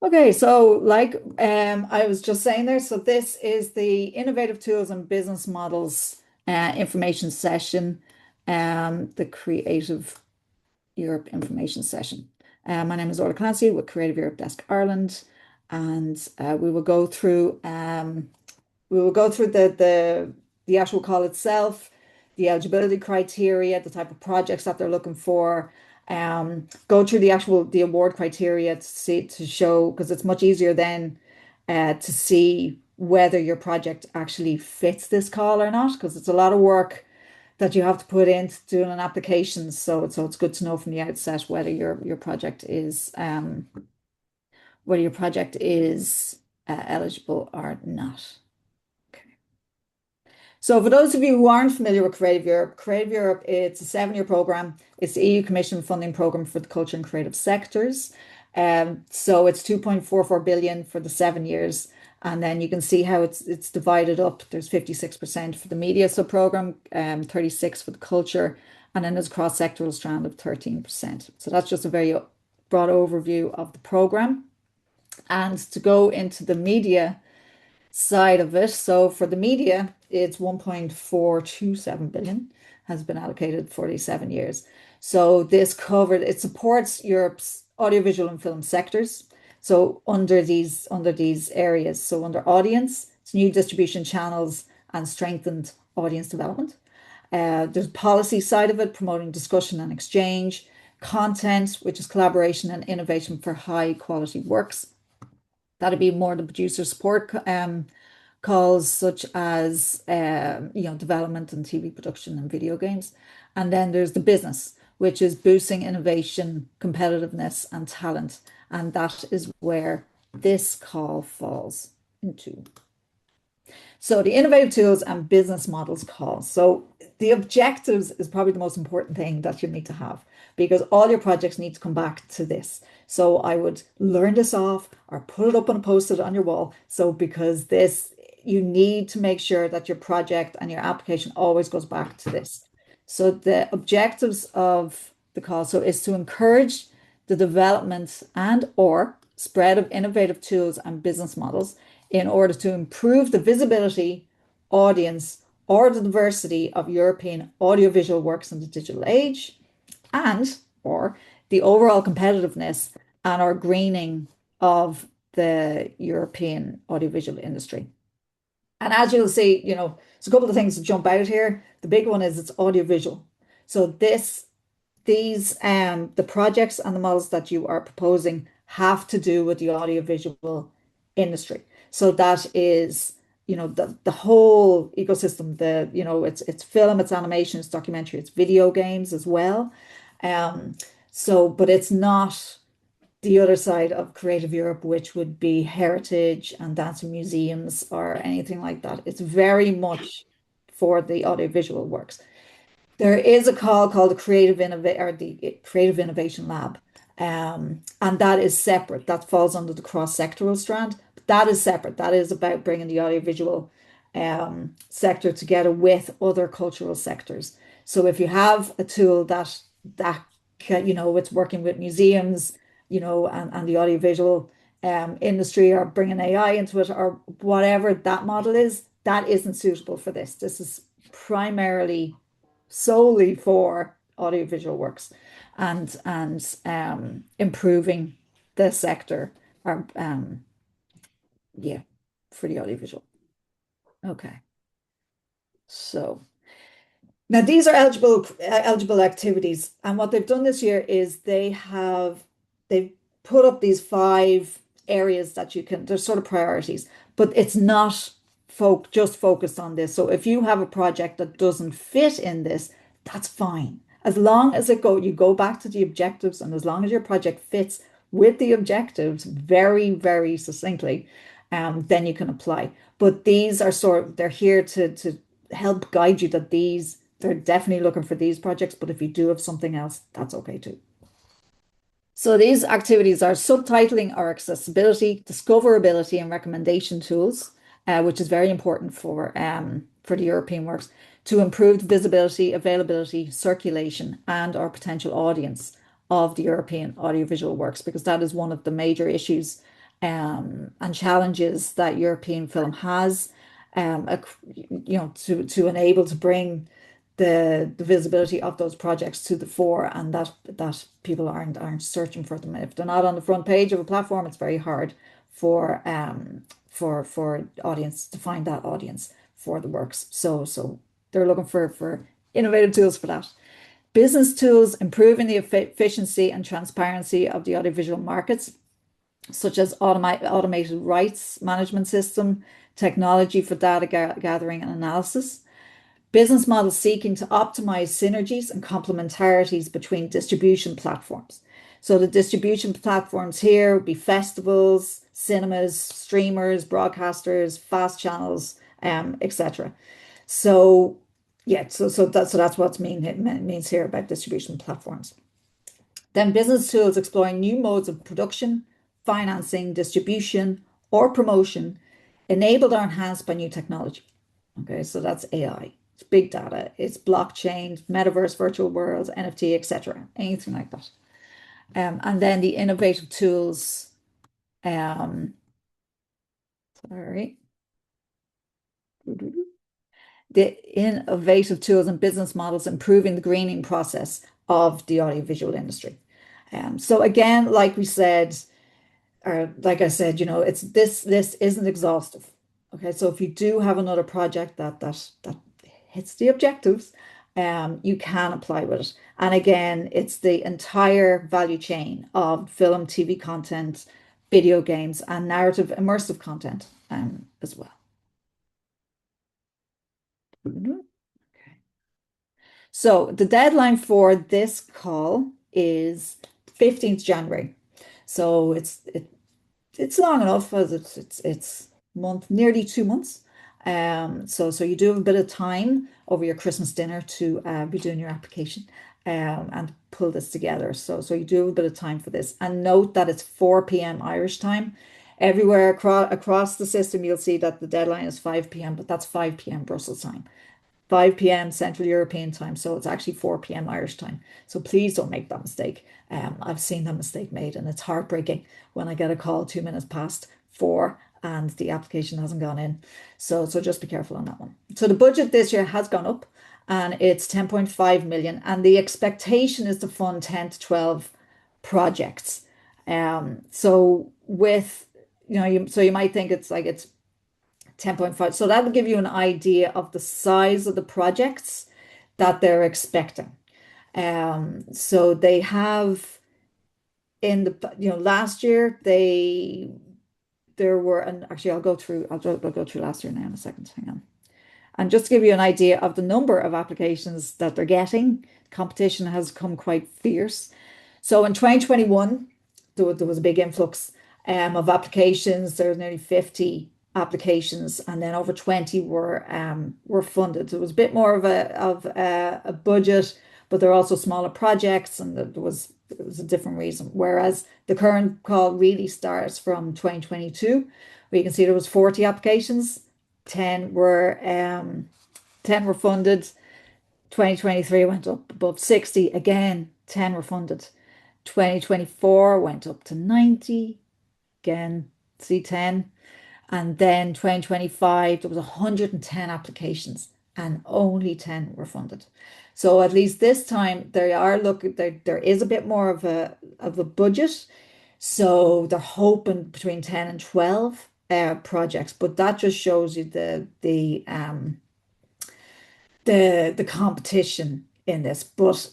Okay, so like I was just saying there, so this is the Innovative Tools and Business Models information session, the Creative Europe information session. My name is Orla Clancy with Creative Europe Desk Ireland, and we will go through the actual call itself, the eligibility criteria, the type of projects that they're looking for, go through the award criteria to show, because it's much easier then to see whether your project actually fits this call or not, because it's a lot of work that you have to put into doing an application. So it's good to know from the outset whether your project is eligible or not. So for those of you who aren't familiar with Creative Europe, it's a 7-year program. It's the EU Commission funding program for the culture and creative sectors. So it's 2.44 billion for the 7 years. And then you can see how it's divided up. There's 56% for the media sub-program, 36 for the culture, and then there's a cross-sectoral strand of 13%. So that's just a very broad overview of the program. And to go into the media side of it. So for the media, it's 1.427 billion has been allocated for these 7 years. So it supports Europe's audiovisual and film sectors. So under these areas, so under audience, it's new distribution channels and strengthened audience development. There's policy side of it, promoting discussion and exchange, content, which is collaboration and innovation for high quality works. That'd be more the producer support calls, such as development and TV production and video games. And then there's the business, which is boosting innovation, competitiveness, and talent. And that is where this call falls into. So the innovative tools and business models call. So the objectives is probably the most important thing that you need to have, because all your projects need to come back to this. So I would learn this off or put it up on a post-it on your wall. So because you need to make sure that your project and your application always goes back to this. So the objectives of the call is to encourage the development and or spread of innovative tools and business models in order to improve the visibility, audience, or the diversity of European audiovisual works in the digital age, and or the overall competitiveness and or greening of the European audiovisual industry. And as you'll see, it's a couple of things that jump out here. The big one is it's audiovisual. So the projects and the models that you are proposing have to do with the audiovisual industry. So that is, the whole ecosystem, it's film, it's animation, it's documentary, it's video games as well. But it's not the other side of Creative Europe, which would be heritage and dance museums or anything like that. It's very much for the audiovisual works. There is a call called the Creative Innovation Lab. And that is separate. That falls under the cross-sectoral strand. But that is separate. That is about bringing the audiovisual sector together with other cultural sectors. So if you have a tool that it's working with museums, and the audiovisual industry, or bringing AI into it, or whatever that model is, that isn't suitable for this. This is primarily solely for audiovisual works and improving the sector, or for the audiovisual. Okay, so now these are eligible activities, and what they've done this year is they've put up these 5 areas that they're sort of priorities, but it's not just focused on this. So if you have a project that doesn't fit in this, that's fine. As long as you go back to the objectives, and as long as your project fits with the objectives very, very succinctly, then you can apply. But these are they're here to help guide you that they're definitely looking for these projects, but if you do have something else, that's okay too. So these activities are subtitling or accessibility, discoverability, and recommendation tools, which is very important for the European works, to improve the visibility, availability, circulation, and our potential audience of the European audiovisual works, because that is one of the major issues and challenges that European film has, to enable to bring the visibility of those projects to the fore, and that people aren't searching for them. If they're not on the front page of a platform, it's very hard for audience to find that audience for the works. So they're looking for innovative tools for that. Business tools improving the efficiency and transparency of the audiovisual markets, such as automated rights management system, technology for data gathering and analysis. Business models seeking to optimize synergies and complementarities between distribution platforms. So the distribution platforms here would be festivals, cinemas, streamers, broadcasters, fast channels, etc. So yeah, so that's what it means here about distribution platforms. Then business tools exploring new modes of production, financing, distribution, or promotion, enabled or enhanced by new technology. Okay, so that's AI. It's big data, it's blockchain, metaverse, virtual worlds, NFT, etc. Anything like that. And then the innovative tools, um, sorry, the innovative tools and business models improving the greening process of the audiovisual industry. So again, like we said, or like I said, it's this isn't exhaustive. Okay, so if you do have another project that hits the objectives, you can apply with it. And again, it's the entire value chain of film, TV content, video games, and narrative immersive content as well. Okay. So the deadline for this call is 15th January. So it's long enough as it's month, nearly 2 months. So you do have a bit of time over your Christmas dinner to be doing your application and pull this together. So you do have a bit of time for this. And note that it's 4 p.m. Irish time. Everywhere across the system, you'll see that the deadline is 5 p.m., but that's 5 p.m. Brussels time. 5 p.m. Central European time, so it's actually 4 p.m. Irish time. So please don't make that mistake. I've seen that mistake made, and it's heartbreaking when I get a call 2 minutes past 4 and the application hasn't gone in. So just be careful on that one. So the budget this year has gone up, and it's 10.5 million, and the expectation is to fund 10 to 12 projects. So with so you might think it's 10.5. So that'll give you an idea of the size of the projects that they're expecting. So they have in last year there were, and actually I'll go through last year now in a second. Hang on. And just to give you an idea of the number of applications that they're getting, competition has come quite fierce. So in 2021, there was a big influx of applications. There was nearly 50 applications, and then over 20 were funded. So it was a bit more of a budget, but there are also smaller projects, and there was a different reason. Whereas the current call really starts from 2022, where you can see there was 40 applications, 10 were 10 were funded. 2023 went up above 60, again 10 were funded. 2024 went up to 90, again see 10. And then 2025, there was 110 applications and only 10 were funded. So at least this time they are looking, there is a bit more of a budget. So they're hoping between 10 and 12 projects, but that just shows you the competition in this. But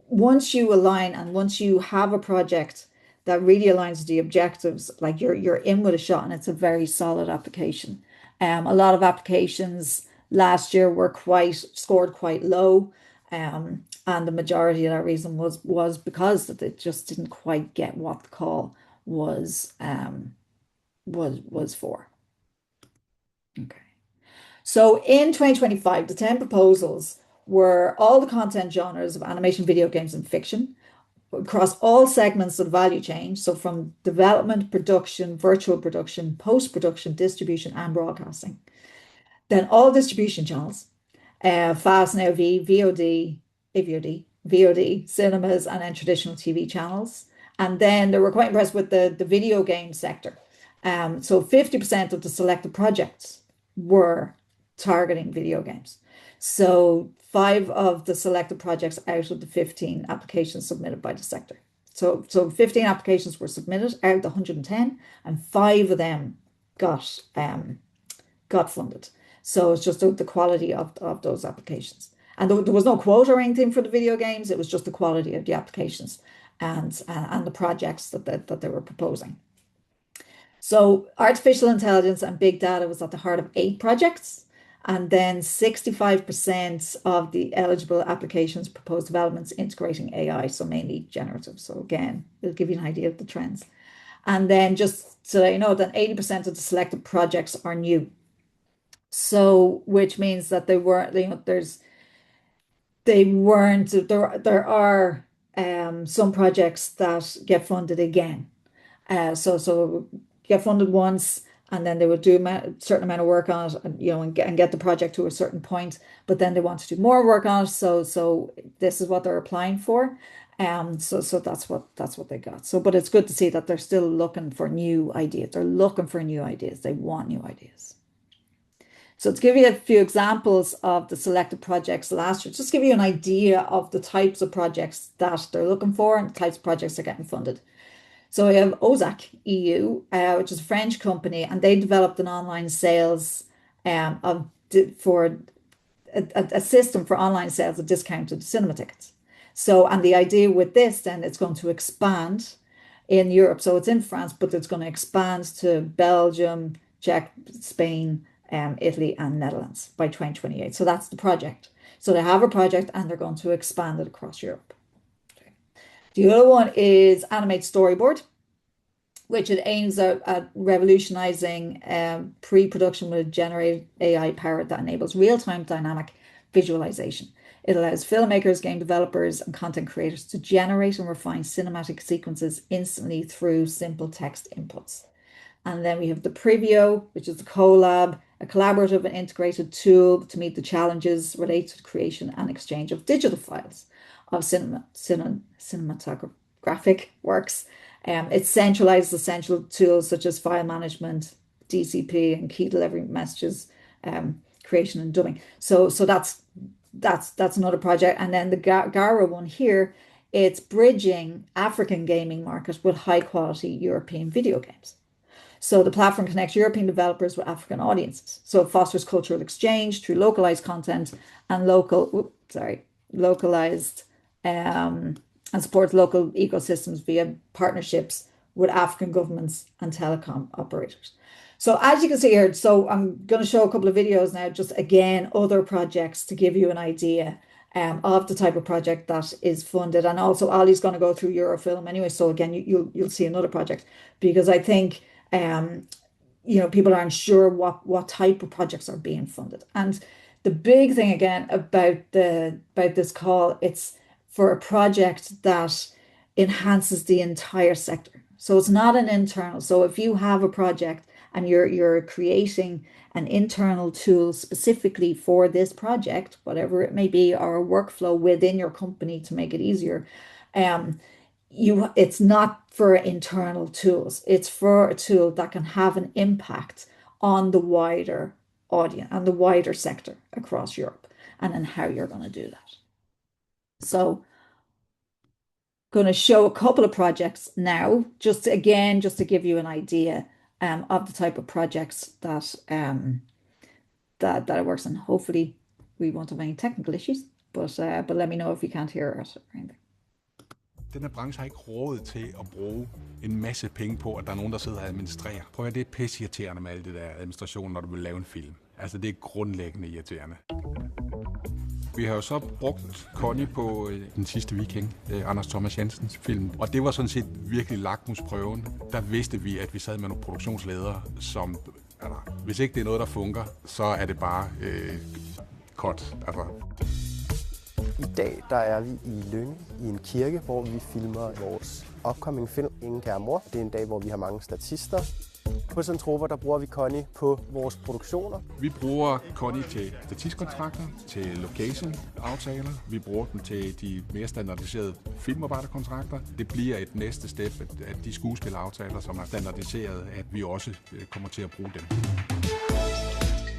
once you align and once you have a project that really aligns with the objectives, like you're in with a shot, and it's a very solid application. A lot of applications last year were scored quite low. And the majority of that reason was because that they just didn't quite get what the call was for. Okay. So in 2025, the 10 proposals were all the content genres of animation, video games, and fiction across all segments of the value chain. So from development, production, virtual production, post-production, distribution, and broadcasting. Then all distribution channels, fast and AV, VOD, cinemas, and then traditional TV channels. And then they were quite impressed with the video game sector. So 50% of the selected projects were targeting video games. So 5 of the selected projects out of the 15 applications submitted by the sector. So 15 applications were submitted out of the 110, and 5 of them got funded. So it's just the quality of those applications. And there was no quota or anything for the video games. It was just the quality of the applications and the projects that they were proposing. So artificial intelligence and big data was at the heart of 8 projects. And then 65% of the eligible applications proposed developments integrating AI, so mainly generative. So again, it'll give you an idea of the trends. And then just so that you know that 80% of the selected projects are new. So which means that they weren't, there are some projects that get funded again. So get funded once, and then they would do a certain amount of work on it, and get the project to a certain point. But then they want to do more work on it. So this is what they're applying for. So that's what they got. But it's good to see that they're still looking for new ideas. They're looking for new ideas. They want new ideas. So to give you a few examples of the selected projects last year, just give you an idea of the types of projects that they're looking for and the types of projects they're getting funded. So we have OZAC EU, which is a French company, and they developed an online sales for a system for online sales of discounted cinema tickets. And the idea with this, then, it's going to expand in Europe. So it's in France, but it's going to expand to Belgium, Czech, Spain, Italy, and Netherlands by 2028. So that's the project. So they have a project, and they're going to expand it across Europe. The other one is Animate Storyboard, which it aims at revolutionizing pre-production with a generated AI power that enables real-time dynamic visualization. It allows filmmakers, game developers, and content creators to generate and refine cinematic sequences instantly through simple text inputs. And then we have the Previo, which is the collab, a collaborative and integrated tool to meet the challenges related to the creation and exchange of digital files of cinematographic works. It centralizes essential tools such as file management, DCP, and key delivery messages, creation and dubbing. So that's another project. And then the Gara one here, it's bridging African gaming market with high quality European video games. So the platform connects European developers with African audiences. So it fosters cultural exchange through localized content and localized and supports local ecosystems via partnerships with African governments and telecom operators. So as you can see here, so I'm going to show a couple of videos now, just again, other projects to give you an idea of the type of project that is funded. And also Ollie's going to go through Eurofilm anyway. So again, you'll see another project, because I think people aren't sure what type of projects are being funded. And the big thing again about this call, it's for a project that enhances the entire sector. So it's not an internal. So if you have a project and you're creating an internal tool specifically for this project, whatever it may be, or a workflow within your company to make it easier, it's not for internal tools. It's for a tool that can have an impact on the wider audience and the wider sector across Europe, and then how you're going to do that. So going to show a couple of projects now, just to give you an idea of the type of projects that it works in. Hopefully we won't have any technical issues, but let me know if you can't hear it or anything. Den her branche har ikke råd til at bruge en masse penge på, at der er nogen, der sidder og administrerer. Prøv at det er pisseirriterende med alt det der administration, når du vil lave en film. Altså det er grundlæggende irriterende. Vi har jo så brugt Connie på den sidste weekend, Anders Thomas Jensens film. Og det var sådan set virkelig lakmusprøven. Der vidste vi, at vi sad med nogle produktionsledere, som, hvis ikke det er noget, der fungerer, så er det bare godt. I dag der er vi i Lynge i en kirke, hvor vi filmer vores upcoming film Ingen kære mor. Det er en dag, hvor vi har mange statister. På Centropa, der bruger vi Connie på vores produktioner. Vi bruger Connie til statistkontrakter, til location-aftaler. Vi bruger den til de mere standardiserede filmarbejderkontrakter. Det bliver et næste step, at de skuespilleraftaler, som er standardiseret, at vi også kommer til at bruge dem.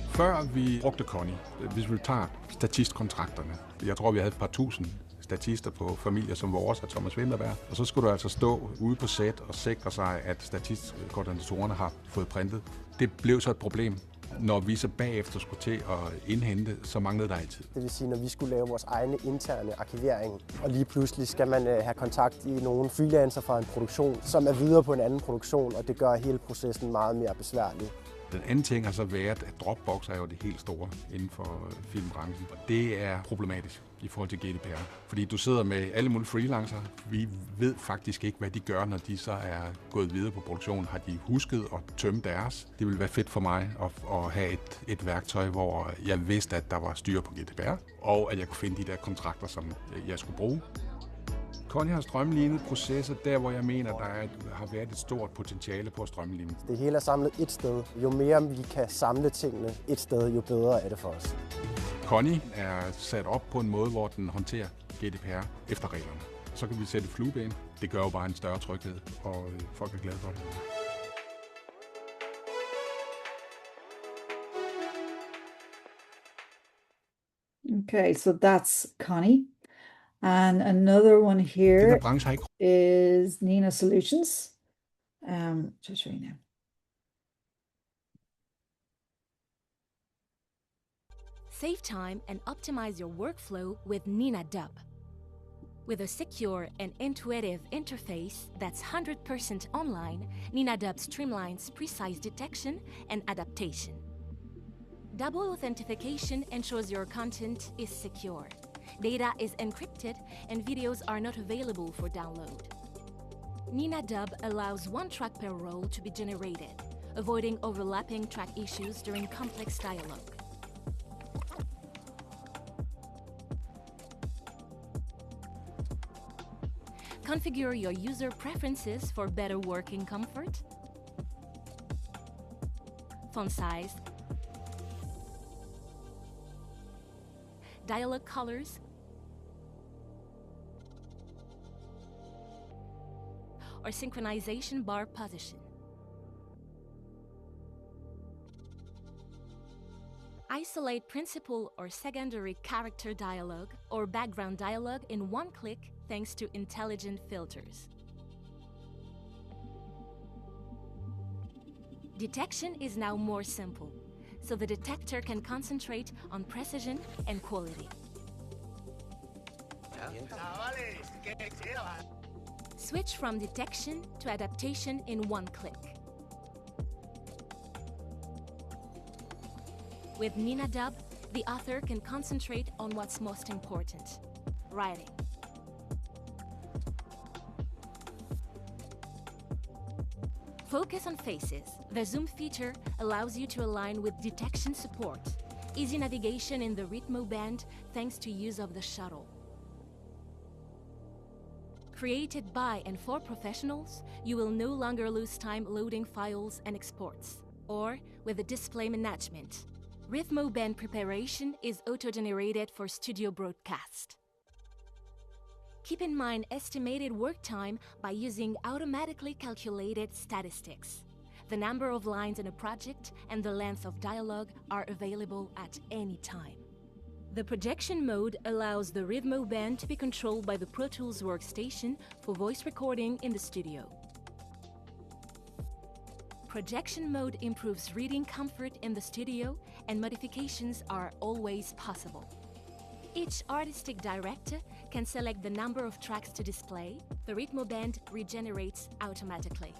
Før vi brugte Connie, hvis vi tager statistkontrakterne, jeg tror, vi havde et par tusind statister på familier som vores og Thomas Vinterberg. Og så skulle du altså stå ude på set og sikre sig, at statistkoordinatorerne har fået printet. Det blev så et problem. Når vi så bagefter skulle til at indhente, så manglede der altid. Det vil sige, når vi skulle lave vores egne interne arkivering, og lige pludselig skal man have kontakt i nogle freelancer fra en produktion, som er videre på en anden produktion, og det gør hele processen meget mere besværlig. Den anden ting har så været, at Dropbox er jo det helt store inden for filmbranchen. Og det er problematisk i forhold til GDPR. Fordi du sidder med alle mulige freelancer. Vi ved faktisk ikke, hvad de gør, når de så er gået videre på produktionen. Har de husket at tømme deres? Det ville være fedt for mig at have et værktøj, hvor jeg vidste, at der var styr på GDPR, og at jeg kunne finde de der kontrakter, som jeg skulle bruge. Connie har strømlignet processer der, hvor jeg mener, der har været et stort potentiale på at strømligne. Det hele er samlet et sted. Jo mere vi kan samle tingene et sted, jo bedre er det for os. Connie er sat op på en måde, hvor den håndterer GDPR efter reglerne. Så kan vi sætte flueben. Det gør jo bare en større tryghed, og folk er glade for det. Okay, so that's Connie. And another one here is Nina Solutions. Just show you now. Save time and optimize your workflow with Nina Dub. With a secure and intuitive interface that's 100% online, Nina Dub streamlines precise detection and adaptation. Double authentication ensures your content is secure. Data is encrypted and videos are not available for download. Nina Dub allows one track per roll to be generated, avoiding overlapping track issues during complex dialogue. Configure your user preferences for better working comfort, font size, dialogue colors, or synchronization bar position. Isolate principal or secondary character dialogue or background dialogue in one click thanks to intelligent filters. Detection is now more simple, so the detector can concentrate on precision and quality. Switch from detection to adaptation in one click. With Nina Dub, the author can concentrate on what's most important: writing. Focus on faces. The zoom feature allows you to align with detection support. Easy navigation in the Ritmo band thanks to use of the shuttle. Created by and for professionals, you will no longer lose time loading files and exports, or with the display management. Ritmo band preparation is auto-generated for studio broadcast. Keep in mind estimated work time by using automatically calculated statistics. The number of lines in a project and the length of dialogue are available at any time. The projection mode allows the Ritmo band to be controlled by the Pro Tools workstation for voice recording in the studio. Projection mode improves reading comfort in the studio, and modifications are always possible. Each artistic director can select the number of tracks to display. The Ritmo band regenerates automatically.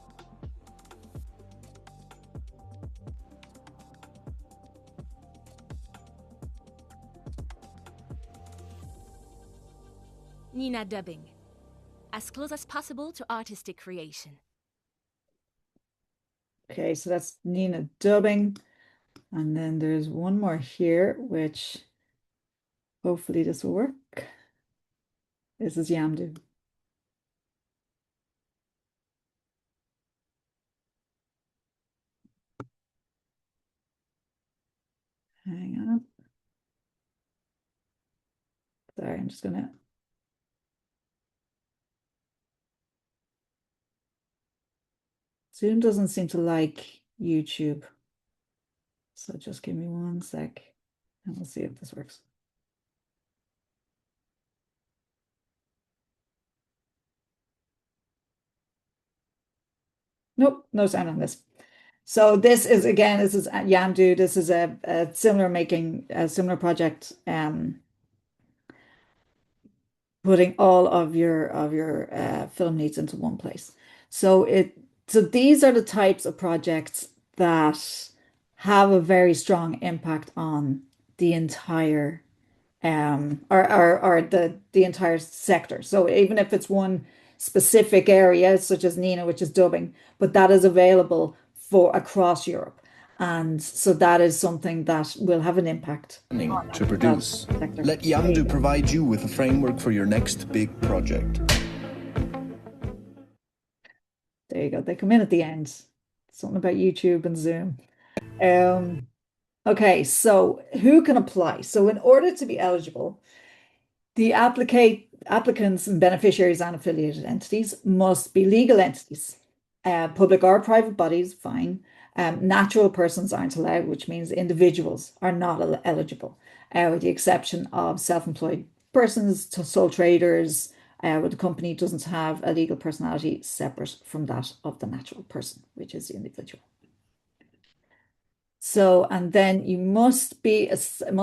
Nina Dubbing, as close as possible to artistic creation. Okay, so that's Nina Dubbing. And then there's one more here, which hopefully this will work. This is Yamdu. Hang on. Sorry, I'm just gonna. Zoom doesn't seem to like YouTube. So just give me one sec and we'll see if this works. Nope, no sound on this. So this is, again, this is Yamdu. This is a similar project, putting all of your film needs into one place. So these are the types of projects that have a very strong impact on the entire or the entire sector. So even if it's one specific area, such as Nina, which is dubbing, but that is available for across Europe. And so that is something that will have an impact to produce. Let Yamdu provide you with a framework for your next big project. There you go. They come in at the end. Something about YouTube and Zoom. Okay, so who can apply? So in order to be eligible, the applicants and beneficiaries and affiliated entities must be legal entities. Public or private bodies, fine. Natural persons aren't allowed, which means individuals are not eligible, with the exception of self-employed persons, to sole traders, where the company doesn't have a legal personality separate from that of the natural person, which is the individual. So, and then you must be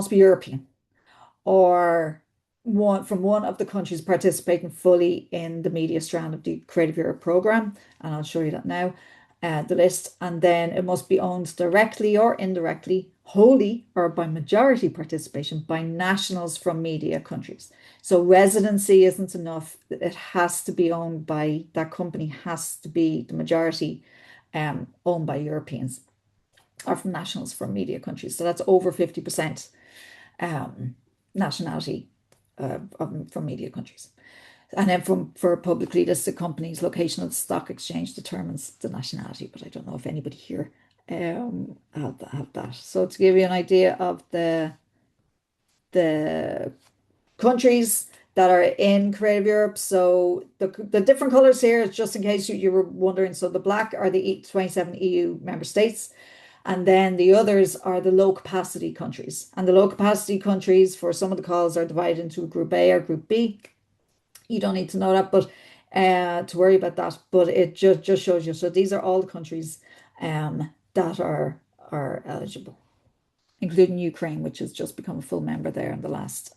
European or from one of the countries participating fully in the media strand of the Creative Europe program, and I'll show you that now, the list. And then it must be owned directly or indirectly, wholly or by majority participation by nationals from media countries. So residency isn't enough. It has to be owned by, that company has to be the majority owned by Europeans or from nationals from media countries. So that's over 50% nationality from media countries. And then for publicly listed companies, location of the stock exchange determines the nationality, but I don't know if anybody here have that. So to give you an idea of the countries that are in Creative Europe, so the different colors here is just in case you were wondering. So the black are the 27 EU member states, and then the others are the low capacity countries. And the low capacity countries for some of the calls are divided into a group A or group B. You don't need to know that, but to worry about that. But it just shows you. So these are all the countries that are eligible, including Ukraine, which has just become a full member there in the last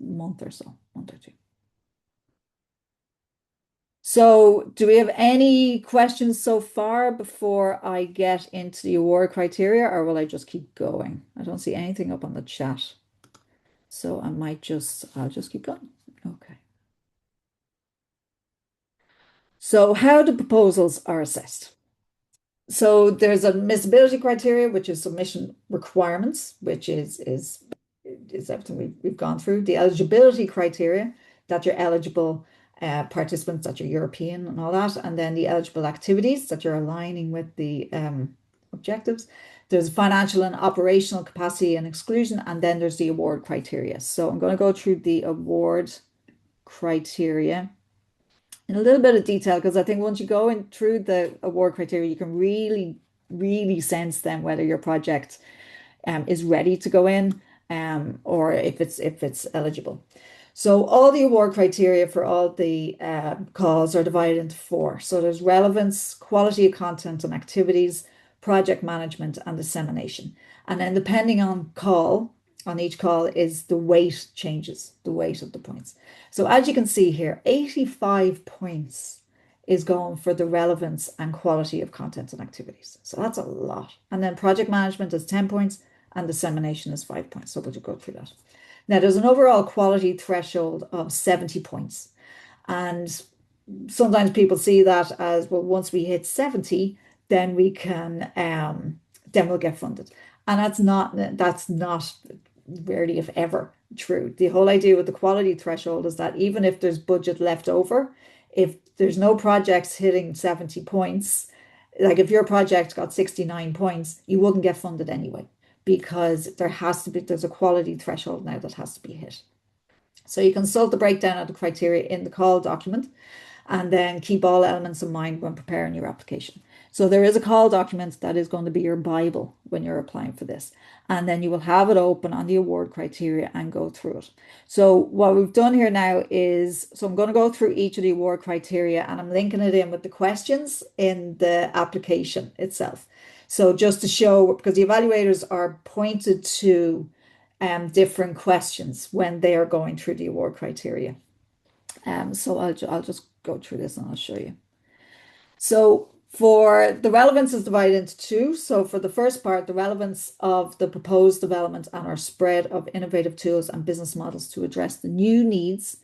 month or so, month or two. So do we have any questions so far before I get into the award criteria, or will I just keep going? I don't see anything up on the chat. So I'll just keep going. Okay. So how the proposals are assessed. So there's a admissibility criteria, which is submission requirements, which is everything we've gone through. The eligibility criteria, that you're eligible participants, that you're European and all that, and then the eligible activities, that you're aligning with the objectives. There's financial and operational capacity and exclusion, and then there's the award criteria. So I'm going to go through the award criteria in a little bit of detail, because I think once you go in through the award criteria, you can really sense then whether your project is ready to go in, or if it's eligible. So all the award criteria for all the calls are divided into 4. So there's relevance, quality of content and activities, project management, and dissemination. And then depending on each call is the weight changes, the weight of the points. So as you can see here, 85 points is going for the relevance and quality of content and activities. So that's a lot. And then project management is 10 points and dissemination is 5 points. So we'll just go through that. Now, there's an overall quality threshold of 70 points. And sometimes people see that as, well, once we hit 70, then we can, then we'll get funded. And that's not rarely, if ever, true. The whole idea with the quality threshold is that even if there's budget left over, if there's no projects hitting 70 points, like if your project got 69 points, you wouldn't get funded anyway, because there's a quality threshold now that has to be hit. So you consult the breakdown of the criteria in the call document, and then keep all elements in mind when preparing your application. So there is a call document that is going to be your Bible when you're applying for this. And then you will have it open on the award criteria and go through it. So what we've done here now is, so I'm going to go through each of the award criteria, and I'm linking it in with the questions in the application itself. So just to show, because the evaluators are pointed to different questions when they are going through the award criteria. So I'll just go through this and I'll show you. So for the relevance is divided into two. So for the first part, the relevance of the proposed development and our spread of innovative tools and business models to address the new needs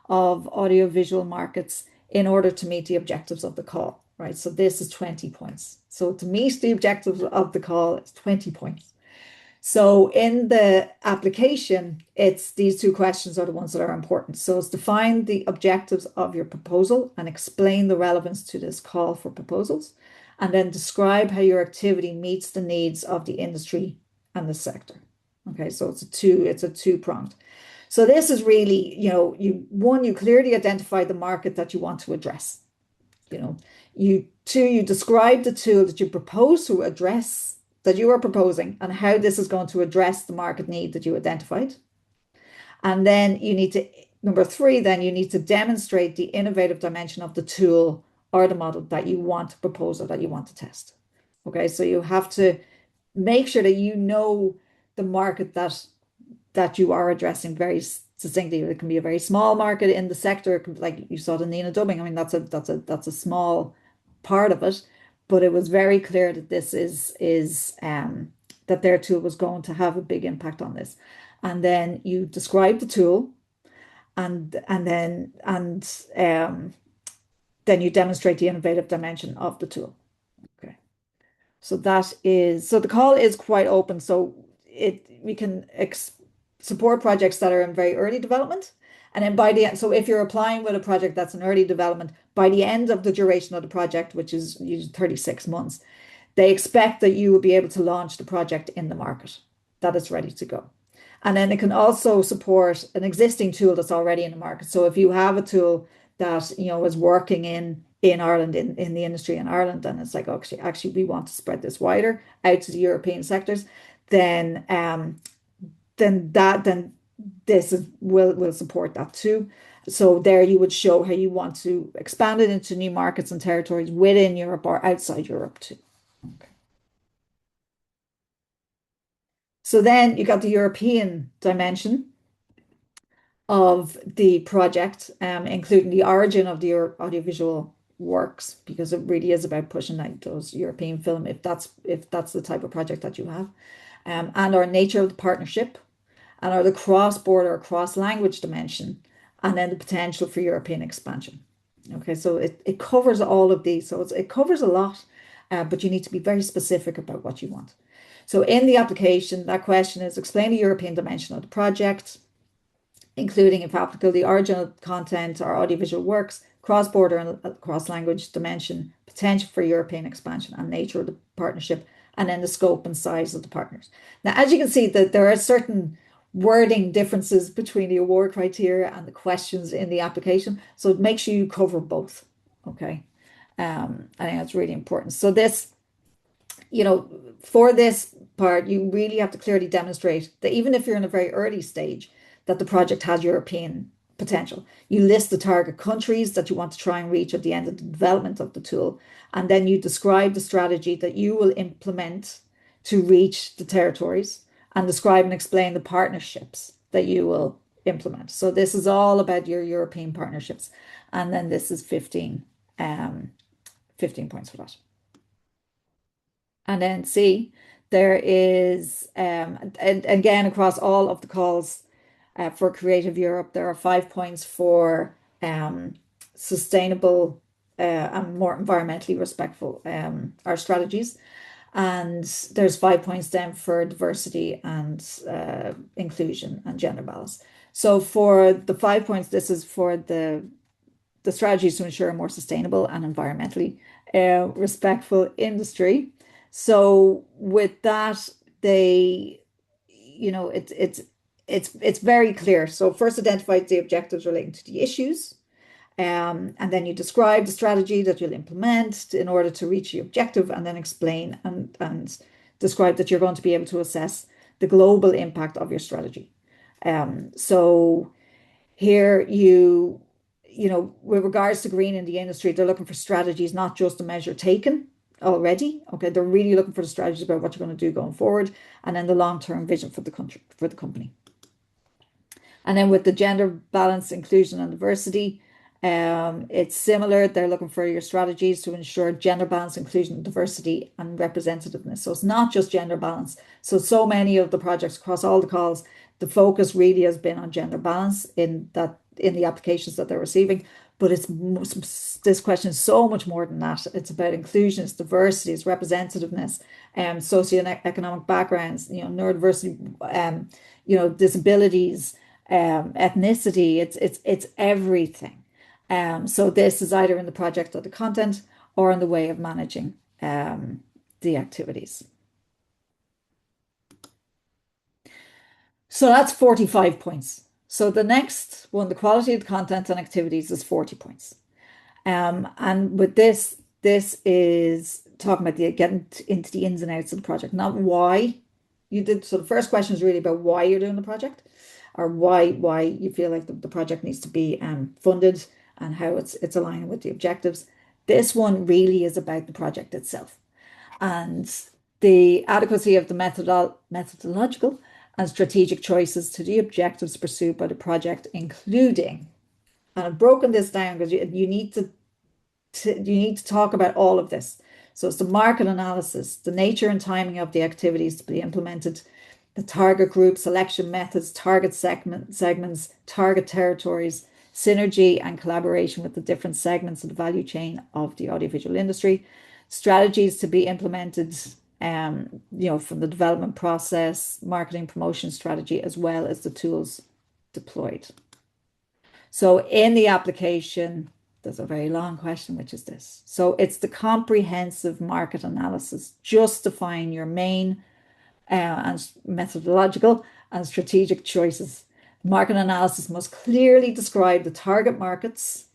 of audiovisual markets in order to meet the objectives of the call, right? So this is 20 points. So to meet the objectives of the call, it's 20 points. So in the application, it's these two questions are the ones that are important. So it's define the objectives of your proposal and explain the relevance to this call for proposals, and then describe how your activity meets the needs of the industry and the sector. Okay, so it's a two-pronged. So this is really, you clearly identify the market that you want to address. You describe the tool that you propose to address, that you are proposing, and how this is going to address the market need that you identified. And then number three, then you need to demonstrate the innovative dimension of the tool or the model that you want to propose or that you want to test. Okay, so you have to make sure that you know the market that you are addressing very succinctly. It can be a very small market in the sector, like you saw the Nina dubbing. I mean, that's a small part of it. But it was very clear that this is that their tool was going to have a big impact on this. And then you describe the tool, and then you demonstrate the innovative dimension of the tool. Okay, so the call is quite open. So we can support projects that are in very early development. And then by the end, so if you're applying with a project that's in early development, by the end of the duration of the project, which is usually 36 months, they expect that you will be able to launch the project in the market, that it's ready to go. And then it can also support an existing tool that's already in the market. So if you have a tool that is working in Ireland, in the industry in Ireland, and it's like, actually we want to spread this wider out to the European sectors, then this will support that too. So there you would show how you want to expand it into new markets and territories within Europe or outside Europe too. Okay. So then you got the European dimension of the project, including the origin of the audiovisual works, because it really is about pushing out those European film, if that's the type of project that you have, and our nature of the partnership, and are the cross-border or cross-language dimension, and then the potential for European expansion. Okay, so it covers all of these. So it covers a lot, but you need to be very specific about what you want. So in the application, that question is explain the European dimension of the project, including, if applicable, the original content or audiovisual works, cross-border and cross-language dimension, potential for European expansion, and nature of the partnership, and then the scope and size of the partners. Now, as you can see, that there are certain wording differences between the award criteria and the questions in the application. So make sure you cover both. Okay. I think that's really important. So this, for this part, you really have to clearly demonstrate that even if you're in a very early stage, that the project has European potential. You list the target countries that you want to try and reach at the end of the development of the tool. And then you describe the strategy that you will implement to reach the territories, and describe and explain the partnerships that you will implement. So this is all about your European partnerships. And then this is 15 points for that. And then C, there is, and again, across all of the calls for Creative Europe, there are 5 points for sustainable and more environmentally respectful our strategies. And there's 5 points then for diversity and inclusion and gender balance. So for the 5 points, this is for the strategies to ensure a more sustainable and environmentally respectful industry. So with that, they it's very clear. So first identify the objectives relating to the issues. And then you describe the strategy that you'll implement in order to reach the objective, and then explain and describe that you're going to be able to assess the global impact of your strategy. So here with regards to green in the industry, they're looking for strategies, not just a measure taken already. Okay, they're really looking for the strategies about what you're going to do going forward, and then the long-term vision for the country, for the company. And then with the gender balance, inclusion, and diversity, it's similar. They're looking for your strategies to ensure gender balance, inclusion, diversity, and representativeness. So it's not just gender balance. So many of the projects across all the calls, the focus really has been on gender balance in the applications that they're receiving. But this question is so much more than that. It's about inclusion, it's diversity, it's representativeness, socioeconomic backgrounds, neurodiversity, disabilities, ethnicity. It's everything. So this is either in the project or the content, or in the way of managing the activities. So that's 45 points. So the next one, the quality of the content and activities, is 40 points. And with this is talking about getting into the ins and outs of the project, not why you did. So the first question is really about why you're doing the project, or why you feel like the project needs to be funded, and how it's aligning with the objectives. This one really is about the project itself and the adequacy of the methodological and strategic choices to the objectives pursued by the project, including, and I've broken this down because you need to talk about all of this. So it's the market analysis, the nature and timing of the activities to be implemented, the target group, selection methods, target segments, target territories, synergy and collaboration with the different segments of the value chain of the audiovisual industry, strategies to be implemented, from the development process, marketing, promotion strategy, as well as the tools deployed. So in the application, there's a very long question, which is this. So it's the comprehensive market analysis, justifying your main and methodological and strategic choices. Market analysis must clearly describe the target markets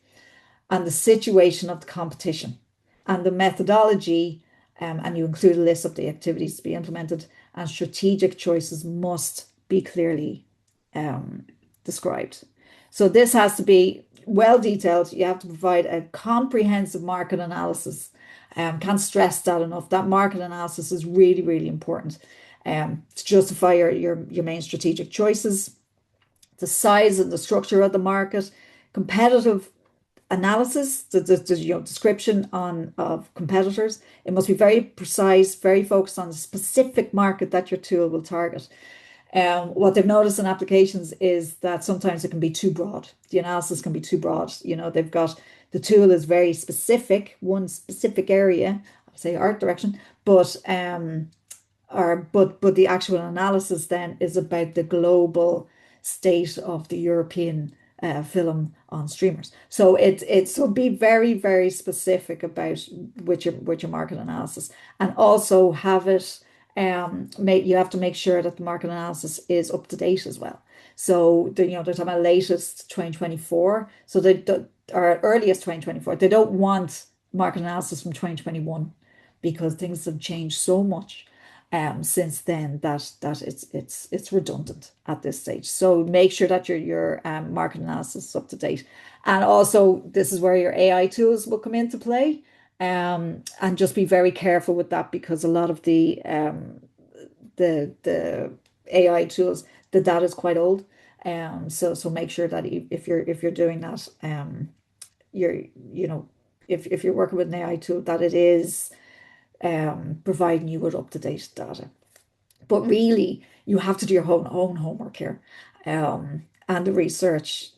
and the situation of the competition, and the methodology, and you include a list of the activities to be implemented, and strategic choices must be clearly described. So this has to be well detailed. You have to provide a comprehensive market analysis. Can't stress that enough. That market analysis is really, really important to justify your main strategic choices, the size and the structure of the market, competitive analysis, the description of competitors. It must be very precise, very focused on the specific market that your tool will target. What they've noticed in applications is that sometimes it can be too broad. The analysis can be too broad. They've got, the tool is very specific, one specific area, say art direction, but the actual analysis then is about the global state of the European film on streamers. So so be very, very specific about with your market analysis, and also have it. You have to make sure that the market analysis is up to date as well. So they're talking about latest 2024. So or earliest 2024. They don't want market analysis from 2021 because things have changed so much since then that it's redundant at this stage. So make sure that your market analysis is up to date. And also, this is where your AI tools will come into play. And just be very careful with that, because a lot of the AI tools, the data is quite old. So make sure that if you're doing that, if you're working with an AI tool, that it is providing you with up-to-date data. But really, you have to do your own homework here, and the research.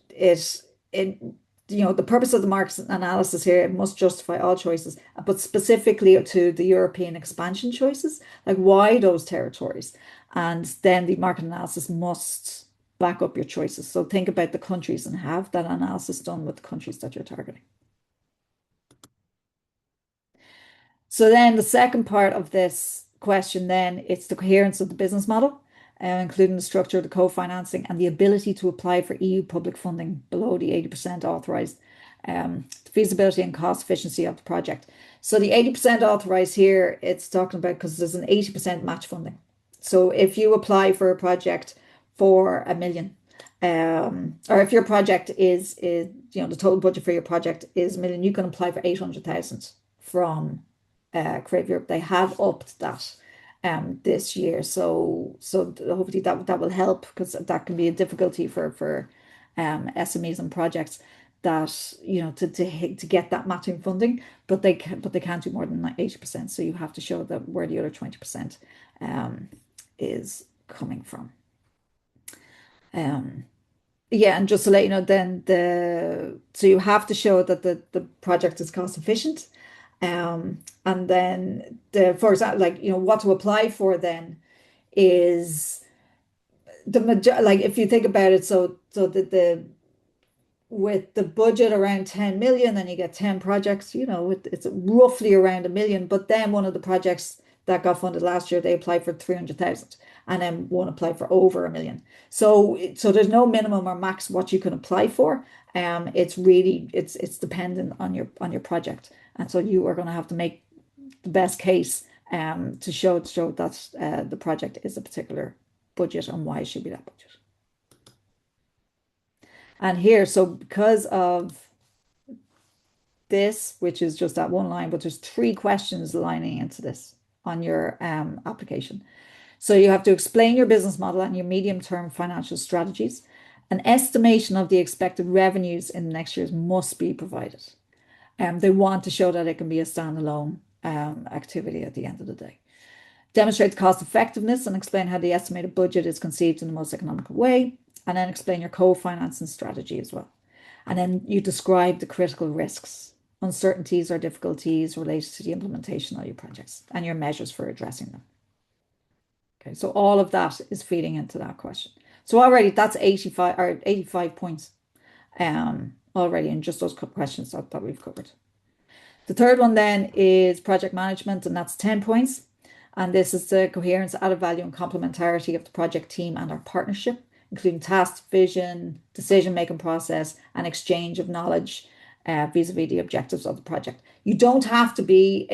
The purpose of the market analysis here, it must justify all choices, but specifically to the European expansion choices, like why those territories. And then the market analysis must back up your choices. So think about the countries and have that analysis done with the countries that you're targeting. So then the second part of this question, then, it's the coherence of the business model. including the structure of the co-financing and the ability to apply for EU public funding below the 80% authorised, the feasibility and cost efficiency of the project. So the 80% authorised here, it's talking about because there's an 80% match funding. So if you apply for a project for $1 million, or if your project is the total budget for your project is $1 million, you can apply for 800,000 from Creative Europe. They have upped that this year, so hopefully that will help, because that can be a difficulty for SMEs and projects that to get that matching funding, but they can't do more than 80%. So you have to show that where the other 20% is coming from. Yeah, and just to let you know, then so you have to show that the project is cost efficient, and then for example, like what to apply for then is like if you think about it, so the with the budget around 10 million and you get 10 projects, it's roughly around $1 million. But then one of the projects that got funded last year, they applied for 300,000, and then one applied for over $1 million. So there's no minimum or max what you can apply for. It's really it's dependent on your project, and so you are going to have to make the best case to show that the project is a particular budget and why it should be that budget. And here, so because of this, which is just that one line, but there's 3 questions lining into this on your application. So you have to explain your business model and your medium-term financial strategies. An estimation of the expected revenues in the next years must be provided. They want to show that it can be a standalone activity at the end of the day. Demonstrate the cost effectiveness and explain how the estimated budget is conceived in the most economical way. And then explain your co-financing strategy as well. And then you describe the critical risks, uncertainties or difficulties related to the implementation of your projects and your measures for addressing them. Okay, so all of that is feeding into that question. So already that's 85 points already in just those questions that we've covered. The third one then is project management, and that's 10 points. And this is the coherence, added value and complementarity of the project team and our partnership, including task, vision, decision-making process, and exchange of knowledge vis-a-vis the objectives of the project. You don't have to be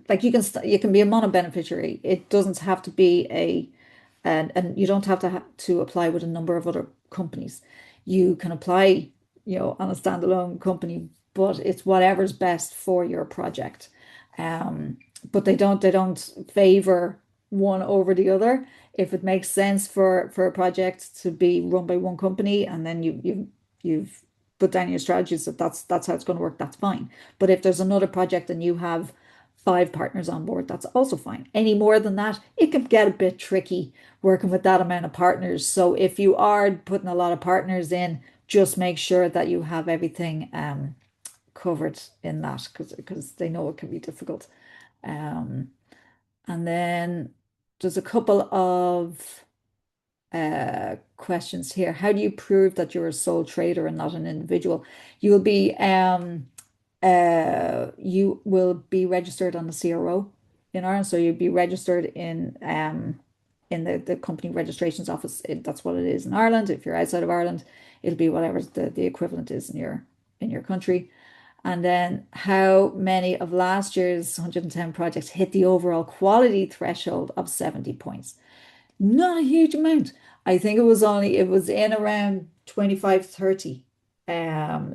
like you can be a mono-beneficiary. It doesn't have to be and you don't have to apply with a number of other companies. You can apply, on a standalone company, but it's whatever's best for your project. But they don't favor one over the other. If it makes sense for a project to be run by one company, and then you've put down your strategies that's how it's going to work, that's fine. But if there's another project and you have 5 partners on board, that's also fine. Any more than that, it can get a bit tricky working with that amount of partners. So if you are putting a lot of partners in, just make sure that you have everything covered in that, because they know it can be difficult. And then there's a couple of questions here. How do you prove that you're a sole trader and not an individual? You will be registered on the CRO in Ireland, so you'll be registered in the company registrations office. That's what it is in Ireland. If you're outside of Ireland, it'll be whatever the equivalent is in your country. And then how many of last year's 110 projects hit the overall quality threshold of 70 points? Not a huge amount. I think it was in around 25, 30.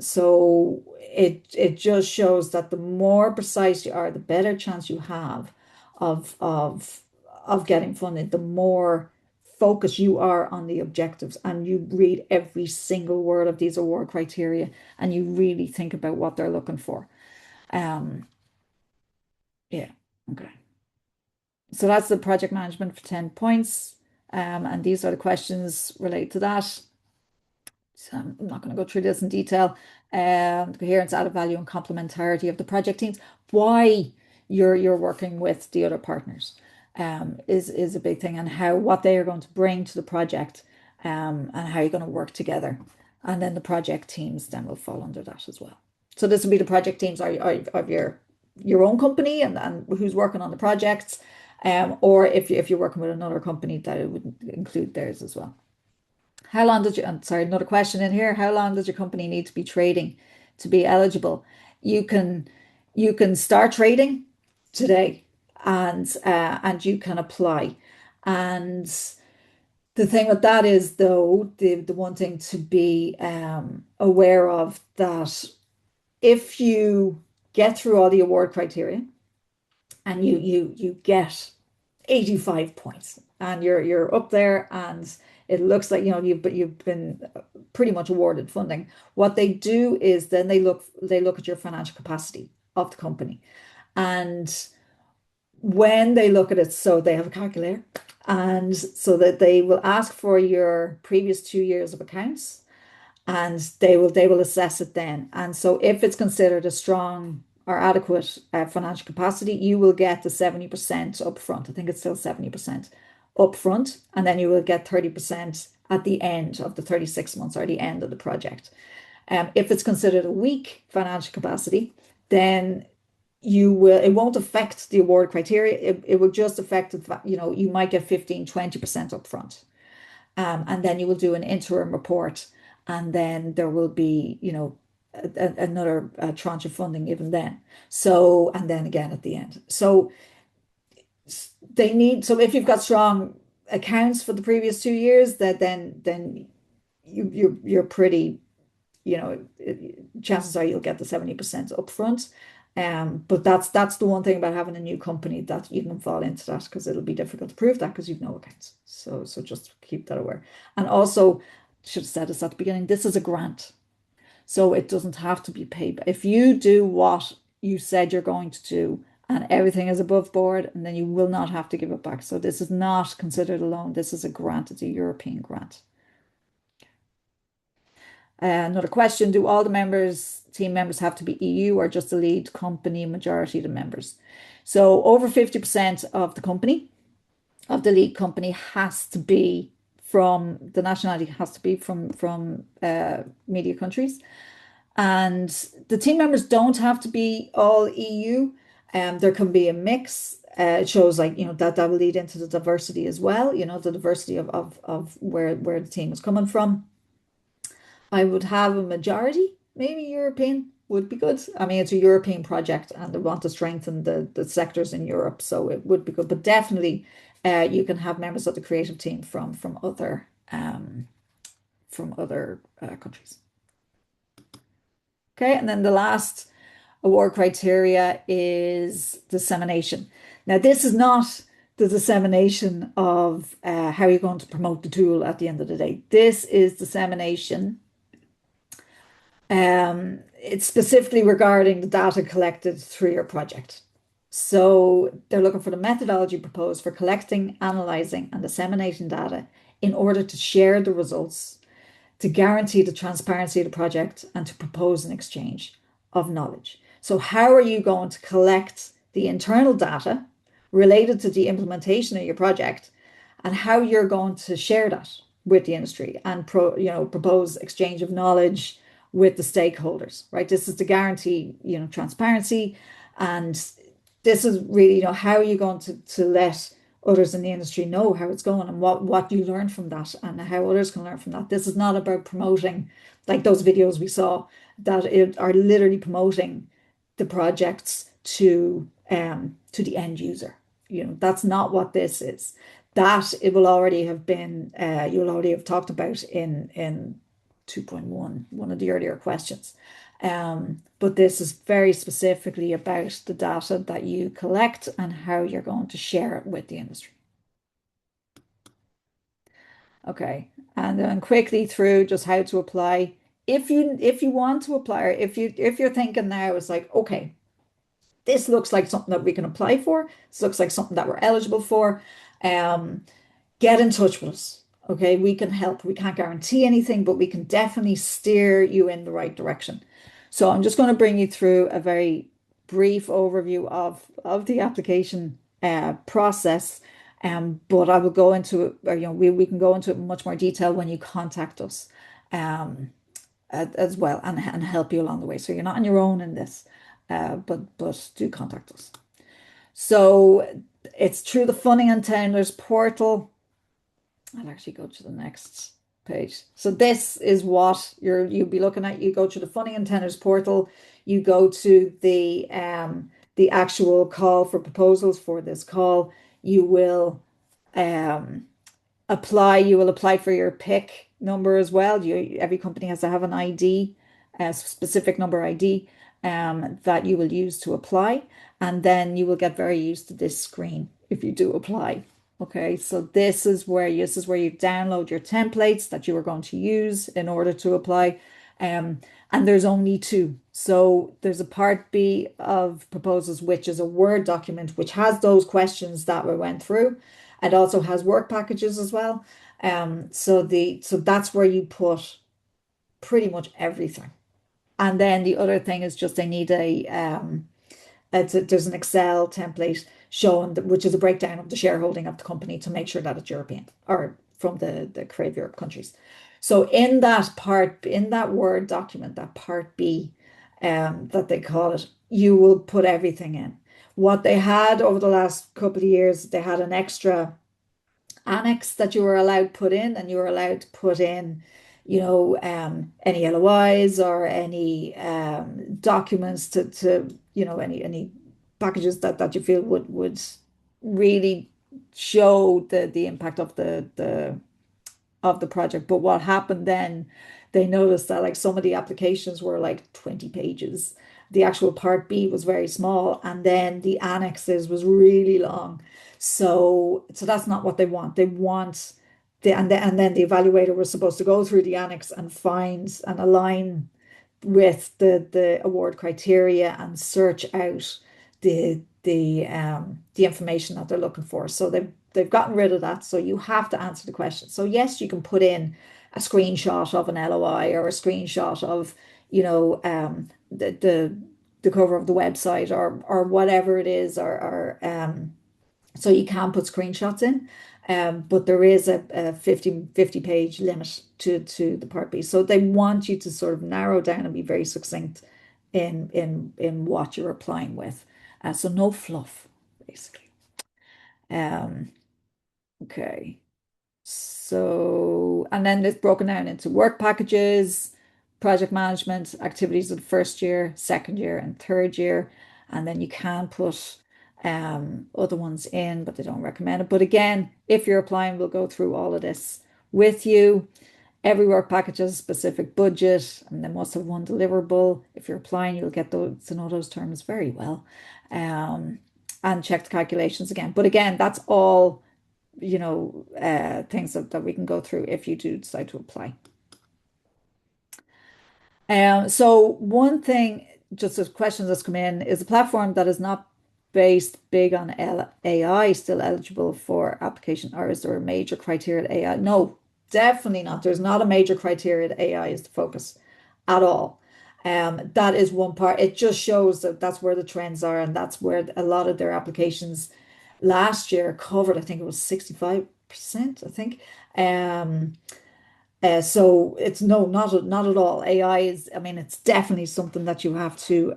So it just shows that the more precise you are, the better chance you have of getting funded, the more focus you are on the objectives, and you read every single word of these award criteria and you really think about what they're looking for. Yeah, okay. So that's the project management for 10 points. And these are the questions related to that. So I'm not going to go through this in detail. Coherence, added value, and complementarity of the project teams. Why you're working with the other partners is a big thing, and what they are going to bring to the project, and how you're going to work together. And then the project teams then will fall under that as well. So this will be the project teams of your own company and who's working on the projects, Or if you're working with another company, that it would include theirs as well. How long does your, sorry, another question in here. How long does your company need to be trading to be eligible? You can start trading today, and you can apply. And the thing with that is, though, the one thing to be aware of, that if you get through all the award criteria and you get 85 points and you're up there, and it looks like you've been pretty much awarded funding, what they do is then they look at your financial capacity of the company. And when they look at it, so they have a calculator, and so that they will ask for your previous 2 years of accounts, and they will assess it then. And so if it's considered a strong or adequate financial capacity, you will get the 70% upfront. I think it's still 70% upfront, and then you will get 30% at the end of the 36 months or the end of the project. If it's considered a weak financial capacity, then it won't affect the award criteria. It will just affect, you might get 15-20% upfront. And then you will do an interim report, and then there will be, another tranche of funding given then. So, and then again at the end. So if you've got strong accounts for the previous 2 years, then you're pretty, chances are you'll get the 70% upfront. But that's the one thing about having a new company, that you can fall into that, because it'll be difficult to prove that because you've no accounts. So just keep that aware. And also, should have said this at the beginning, this is a grant. So it doesn't have to be paid. If you do what you said you're going to do and everything is above board, and then you will not have to give it back. So this is not considered a loan. This is a grant. It's a European grant. Another question, do all the team members have to be EU, or just the lead company, majority of the members? So over 50% of the lead company has to be the nationality has to be from media countries. And the team members don't have to be all EU. There can be a mix. It shows that will lead into the diversity as well, the diversity of where the team is coming from. I would have a majority, maybe European would be good. I mean, it's a European project and they want to strengthen the sectors in Europe, so it would be good. But definitely, you can have members of the creative team from other countries. Okay, and then the last award criteria is dissemination. Now, this is not the dissemination of how you're going to promote the tool at the end of the day. This is dissemination. It's specifically regarding the data collected through your project. So they're looking for the methodology proposed for collecting, analyzing, and disseminating data in order to share the results, to guarantee the transparency of the project, and to propose an exchange of knowledge. So how are you going to collect the internal data related to the implementation of your project, and how you're going to share that with the industry and propose exchange of knowledge with the stakeholders, right? This is to guarantee, transparency. And this is really, how are you going to let others in the industry know how it's going and what you learn from that and how others can learn from that. This is not about promoting, like those videos we saw that are literally promoting the projects to the end user. That's not what this is. That it will already have been, you'll already have talked about in 2.1, one of the earlier questions. But this is very specifically about the data that you collect and how you're going to share it with the industry. Okay, and then quickly through just how to apply. If you want to apply, or if you're thinking now, it's like, okay, this looks like something that we can apply for. This looks like something that we're eligible for. Get in touch with us. Okay, we can help. We can't guarantee anything, but we can definitely steer you in the right direction. So I'm just going to bring you through a very brief overview of the application process. But I will go into it, or, we can go into it in much more detail when you contact us as well, and help you along the way. So you're not on your own in this, but do contact us. So it's through the funding and tenders portal. I'll actually go to the next page. So this is what you'll be looking at. You go to the funding and tenders portal. You go to the actual call for proposals for this call. You will apply. You will apply for your PIC number as well. Every company has to have an ID, a specific number ID, that you will use to apply, and then you will get very used to this screen if you do apply. Okay, so this is where you download your templates that you are going to use in order to apply. And there's only two. So there's a part B of proposals, which is a Word document, which has those questions that we went through. It also has work packages as well. So that's where you put pretty much everything. And then the other thing is just they need there's an Excel template showing which is a breakdown of the shareholding of the company to make sure that it's European or from the Creative Europe countries. So in that Word document, that part B, that they call it, you will put everything in. What they had over the last couple of years, they had an extra annex that you were allowed to put in, and you were allowed to put in, any LOIs or any documents to any packages that you feel would really show the impact of the project. But what happened then, they noticed that like some of the applications were like 20 pages. The actual part B was very small, and then the annexes was really long. So that's not what they want. They want and then the evaluator was supposed to go through the annex and find and align with the award criteria and search out the information that they're looking for. So they've gotten rid of that. So you have to answer the question. So yes, you can put in a screenshot of an LOI or a screenshot of the cover of the website or whatever it is, or so you can put screenshots in. But there is a 50 page limit to the part B. So they want you to sort of narrow down and be very succinct in what you're applying with. So no fluff, basically. Okay. So, and then it's broken down into work packages, project management, activities of the first year, second year, and third year. And then you can put other ones in, but they don't recommend it. But again, if you're applying, we'll go through all of this with you. Every work package has a specific budget, and they must have one deliverable. If you're applying, you'll get to know those terms very well, and check the calculations again. But again, that's all, things that we can go through if you do decide to apply. So one thing, just as questions that's come in, is a platform that is not based big on AI still eligible for application, or is there a major criteria at AI? No, definitely not. There's not a major criteria that AI is the focus at all. That is one part. It just shows that that's where the trends are, and that's where a lot of their applications last year covered, I think it was 65%, I think. So it's not at all. AI is, it's definitely something that you have to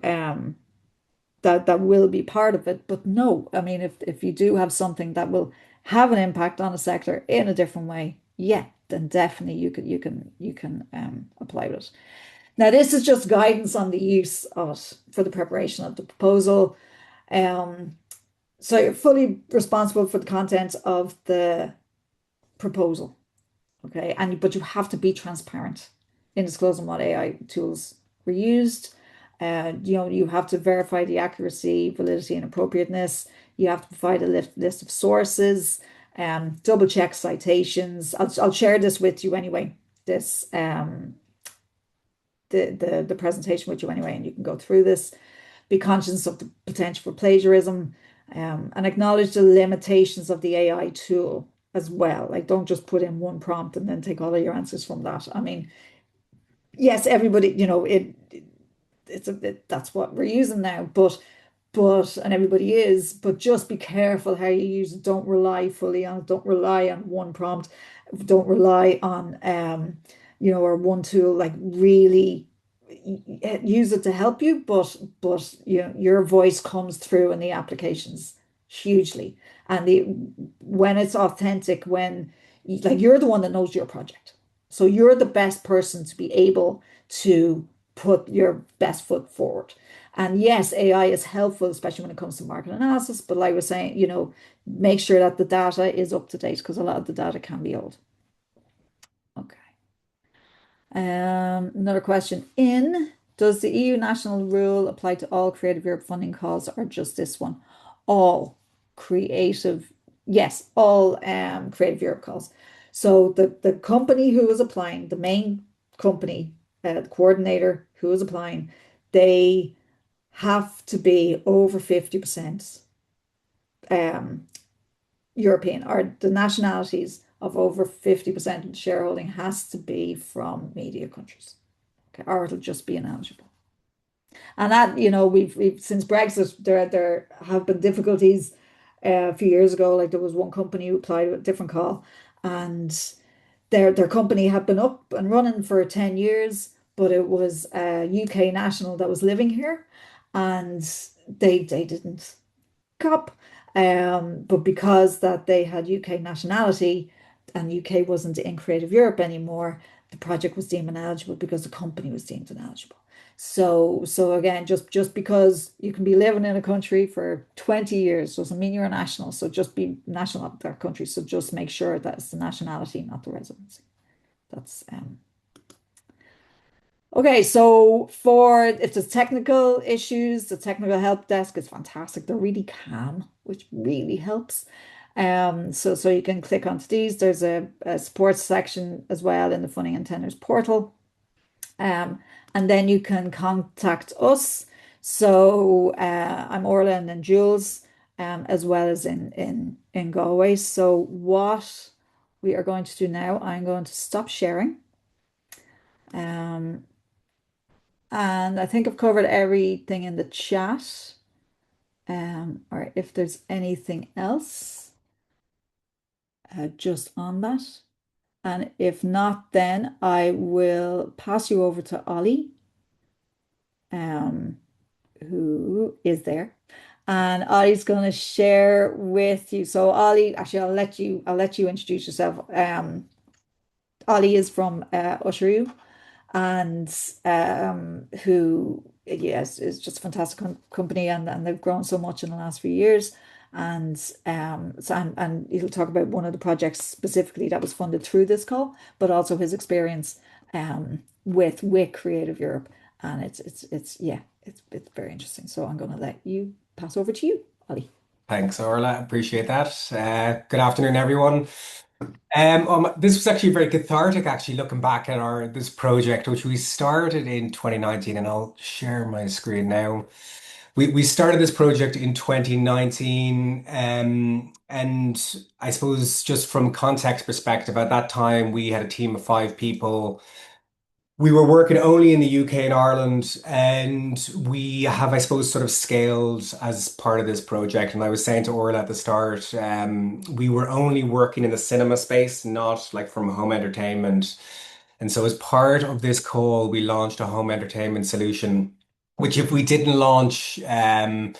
that will be part of it. But no, if you do have something that will have an impact on a sector in a different way, yeah, then definitely you can apply with it. Now, this is just guidance on the use of it for the preparation of the proposal. So you're fully responsible for the content of the proposal. Okay, but you have to be transparent in disclosing what AI tools were used. You have to verify the accuracy, validity, and appropriateness. You have to provide a list of sources, double check citations. I'll share this with you anyway. This the presentation with you anyway, and you can go through this. Be conscious of the potential for plagiarism, and acknowledge the limitations of the AI tool as well. Like, don't just put in one prompt and then take all of your answers from that. Yes, everybody, that's what we're using now, but and everybody is, but just be careful how you use it. Don't rely fully on it. Don't rely on one prompt. Don't rely on or one tool. Like, really use it to help you, but your voice comes through in the applications hugely. And when it's authentic, when like you're the one that knows your project. So you're the best person to be able to put your best foot forward. And yes, AI is helpful, especially when it comes to market analysis. But like I was saying, make sure that the data is up to date because a lot of the data can be old. Okay. Another question in, does the EU national rule apply to all Creative Europe funding calls or just this one? All creative, yes, all Creative Europe calls. So the company who is applying, the main company, the coordinator who is applying, they have to be over 50% European, or the nationalities of over 50% of the shareholding has to be from media countries. Okay, or it'll just be ineligible. And that, we've since Brexit, there have been difficulties a few years ago. Like there was one company who applied with a different call, and their company had been up and running for 10 years, but it was a UK national that was living here, and they didn't cop. But because that they had UK nationality and UK wasn't in Creative Europe anymore, the project was deemed ineligible because the company was deemed ineligible. So again, just because you can be living in a country for 20 years doesn't mean you're a national. So just be national of that country. So just make sure that it's the nationality, not the residency. That's Okay, so if there's technical issues, the technical help desk is fantastic. They're really calm, which really helps. So you can click onto these. There's a support section as well in the funding and tenders portal. And then you can contact us. So I'm Orla and then Jules, as well as in Galway. So what we are going to do now, I'm going to stop sharing. And I think I've covered everything in the chat. Or if there's anything else, just on that. And if not, then I will pass you over to Ollie, who is there. And Ollie's going to share with you. So Ollie, actually, I'll let you introduce yourself. Ollie is from Usheru, and who, yes, is just a fantastic company, and they've grown so much in the last few years. And and he'll talk about one of the projects specifically that was funded through this call, but also his experience with Creative Europe, and it's very interesting. So I'm going to let you pass over to you, Ollie. Thanks, Orla. Appreciate that. Good afternoon, everyone. This was actually very cathartic, actually, looking back at this project, which we started in 2019, and I'll share my screen now. We started this project in 2019, and I suppose just from context perspective, at that time we had a team of 5 people. We were working only in the UK and Ireland, and we have, I suppose, sort of scaled as part of this project. And I was saying to Orla at the start, we were only working in the cinema space, not like from home entertainment. And so, as part of this call, we launched a home entertainment solution, which, if we didn't launch in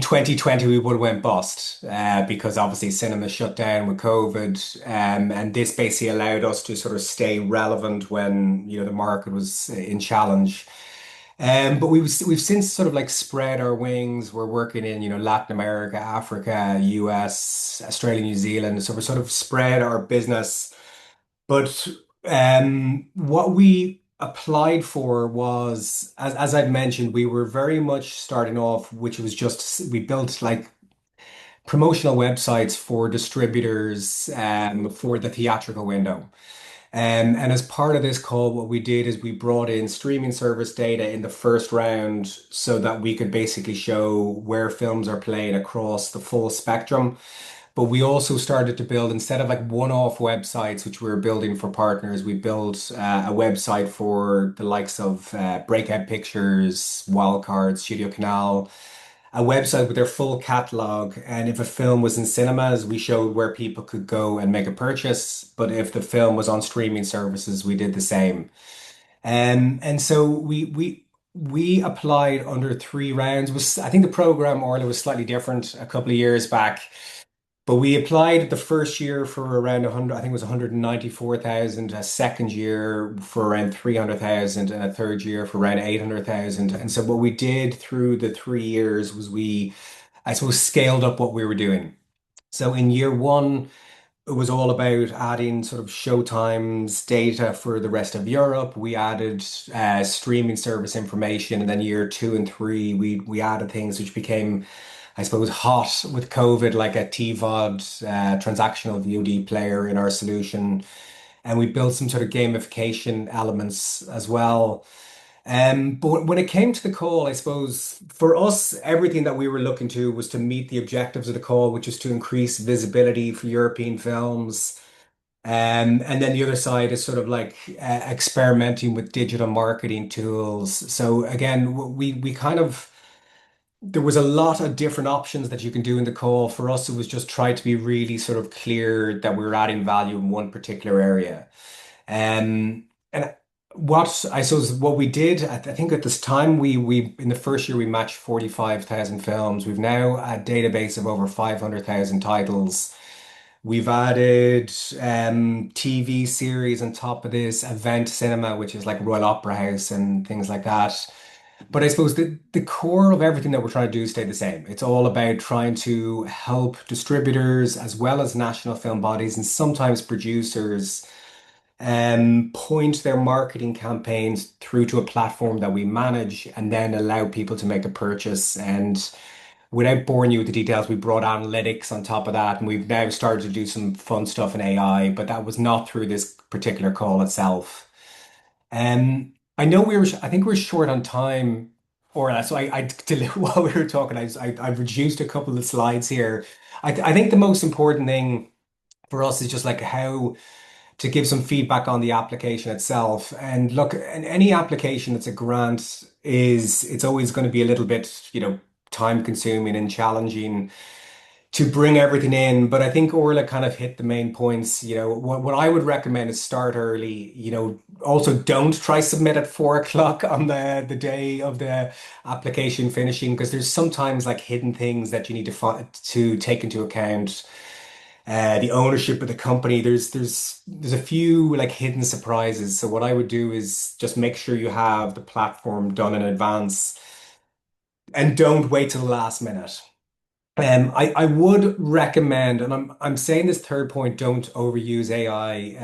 2020, we would have went bust because obviously cinema shut down with COVID, and this basically allowed us to sort of stay relevant when the market was in challenge. But we've since sort of like spread our wings. We're working in Latin America, Africa, US, Australia, New Zealand. So we're sort of spread our business. But what we applied for was, as I've mentioned, we were very much starting off, which was just we built like promotional websites for distributors for the theatrical window. And as part of this call, what we did is we brought in streaming service data in the first round so that we could basically show where films are playing across the full spectrum. But we also started to build, instead of like one-off websites, which we were building for partners, we built a website for the likes of Breakout Pictures, Wildcard, Studio Canal, a website with their full catalog. And if a film was in cinemas, we showed where people could go and make a purchase. But if the film was on streaming services, we did the same. And so we applied under 3 rounds. Was I think the program Orla was slightly different a couple of years back. But we applied the first year for around 100, I think it was 194,000, a second year for around 300,000, and a third year for around 800,000. And so what we did through the 3 years was I suppose, scaled up what we were doing. So in year one, it was all about adding sort of showtimes data for the rest of Europe. We added streaming service information, and then year two and three, we added things which became, I suppose, hot with COVID, like a TVOD, transactional VOD player in our solution. And we built some sort of gamification elements as well. But when it came to the call, I suppose for us, everything that we were looking to was to meet the objectives of the call, which is to increase visibility for European films. And then the other side is sort of like experimenting with digital marketing tools. So again, we kind of there was a lot of different options that you can do in the call. For us, it was just try to be really sort of clear that we were adding value in one particular area. And what I suppose what we did, I think at this time we in the first year we matched 45,000 films. We've now a database of over 500,000 titles. We've added TV series on top of this, event cinema, which is like Royal Opera House and things like that. But I suppose the core of everything that we're trying to do stay the same. It's all about trying to help distributors as well as national film bodies and sometimes producers point their marketing campaigns through to a platform that we manage and then allow people to make a purchase. And without boring you with the details, we brought analytics on top of that, and we've now started to do some fun stuff in AI, but that was not through this particular call itself. I know I think we're short on time, or so while we were talking, I've reduced a couple of slides here. I think the most important thing for us is just like how to give some feedback on the application itself. And look, in any application that's a grant it's always going to be a little bit, time consuming and challenging to bring everything in. But I think Orla kind of hit the main points. What I would recommend is start early. Also don't try submit at 4 o'clock on the day of the application finishing, because there's sometimes like hidden things that you need to take into account. The ownership of the company, there's a few like hidden surprises. So what I would do is just make sure you have the platform done in advance and don't wait till the last minute. I would recommend, and I'm saying this third point, don't overuse AI.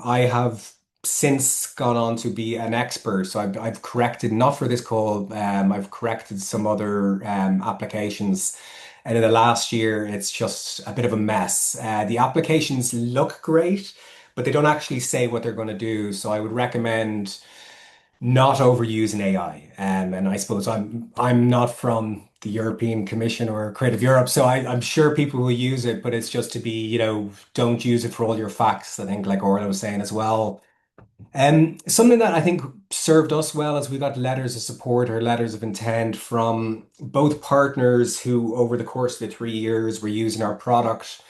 I have since gone on to be an expert, so I've corrected, not for this call, I've corrected some other applications. And in the last year, it's just a bit of a mess. The applications look great, but they don't actually say what they're going to do. So I would recommend not overusing AI. And I suppose I'm not from the European Commission or Creative Europe, so I'm sure people will use it, but it's just to be, don't use it for all your facts. I think, like Orla was saying as well. Something that I think served us well is we got letters of support or letters of intent from both partners who, over the course of the 3 years, were using our product.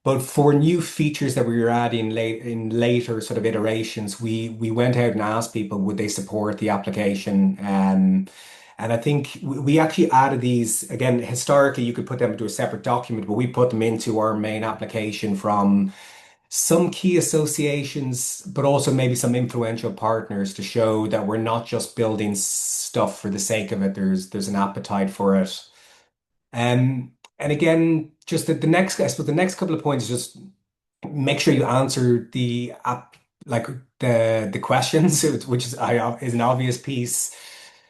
But for new features that we were adding in later sort of iterations, we went out and asked people would they support the application. And I think we actually added these again. Historically, you could put them into a separate document, but we put them into our main application from some key associations, but also maybe some influential partners to show that we're not just building stuff for the sake of it. There's an appetite for it. And again, just the next, I suppose the next couple of points is just make sure you answer the app, like the questions, which is an obvious piece.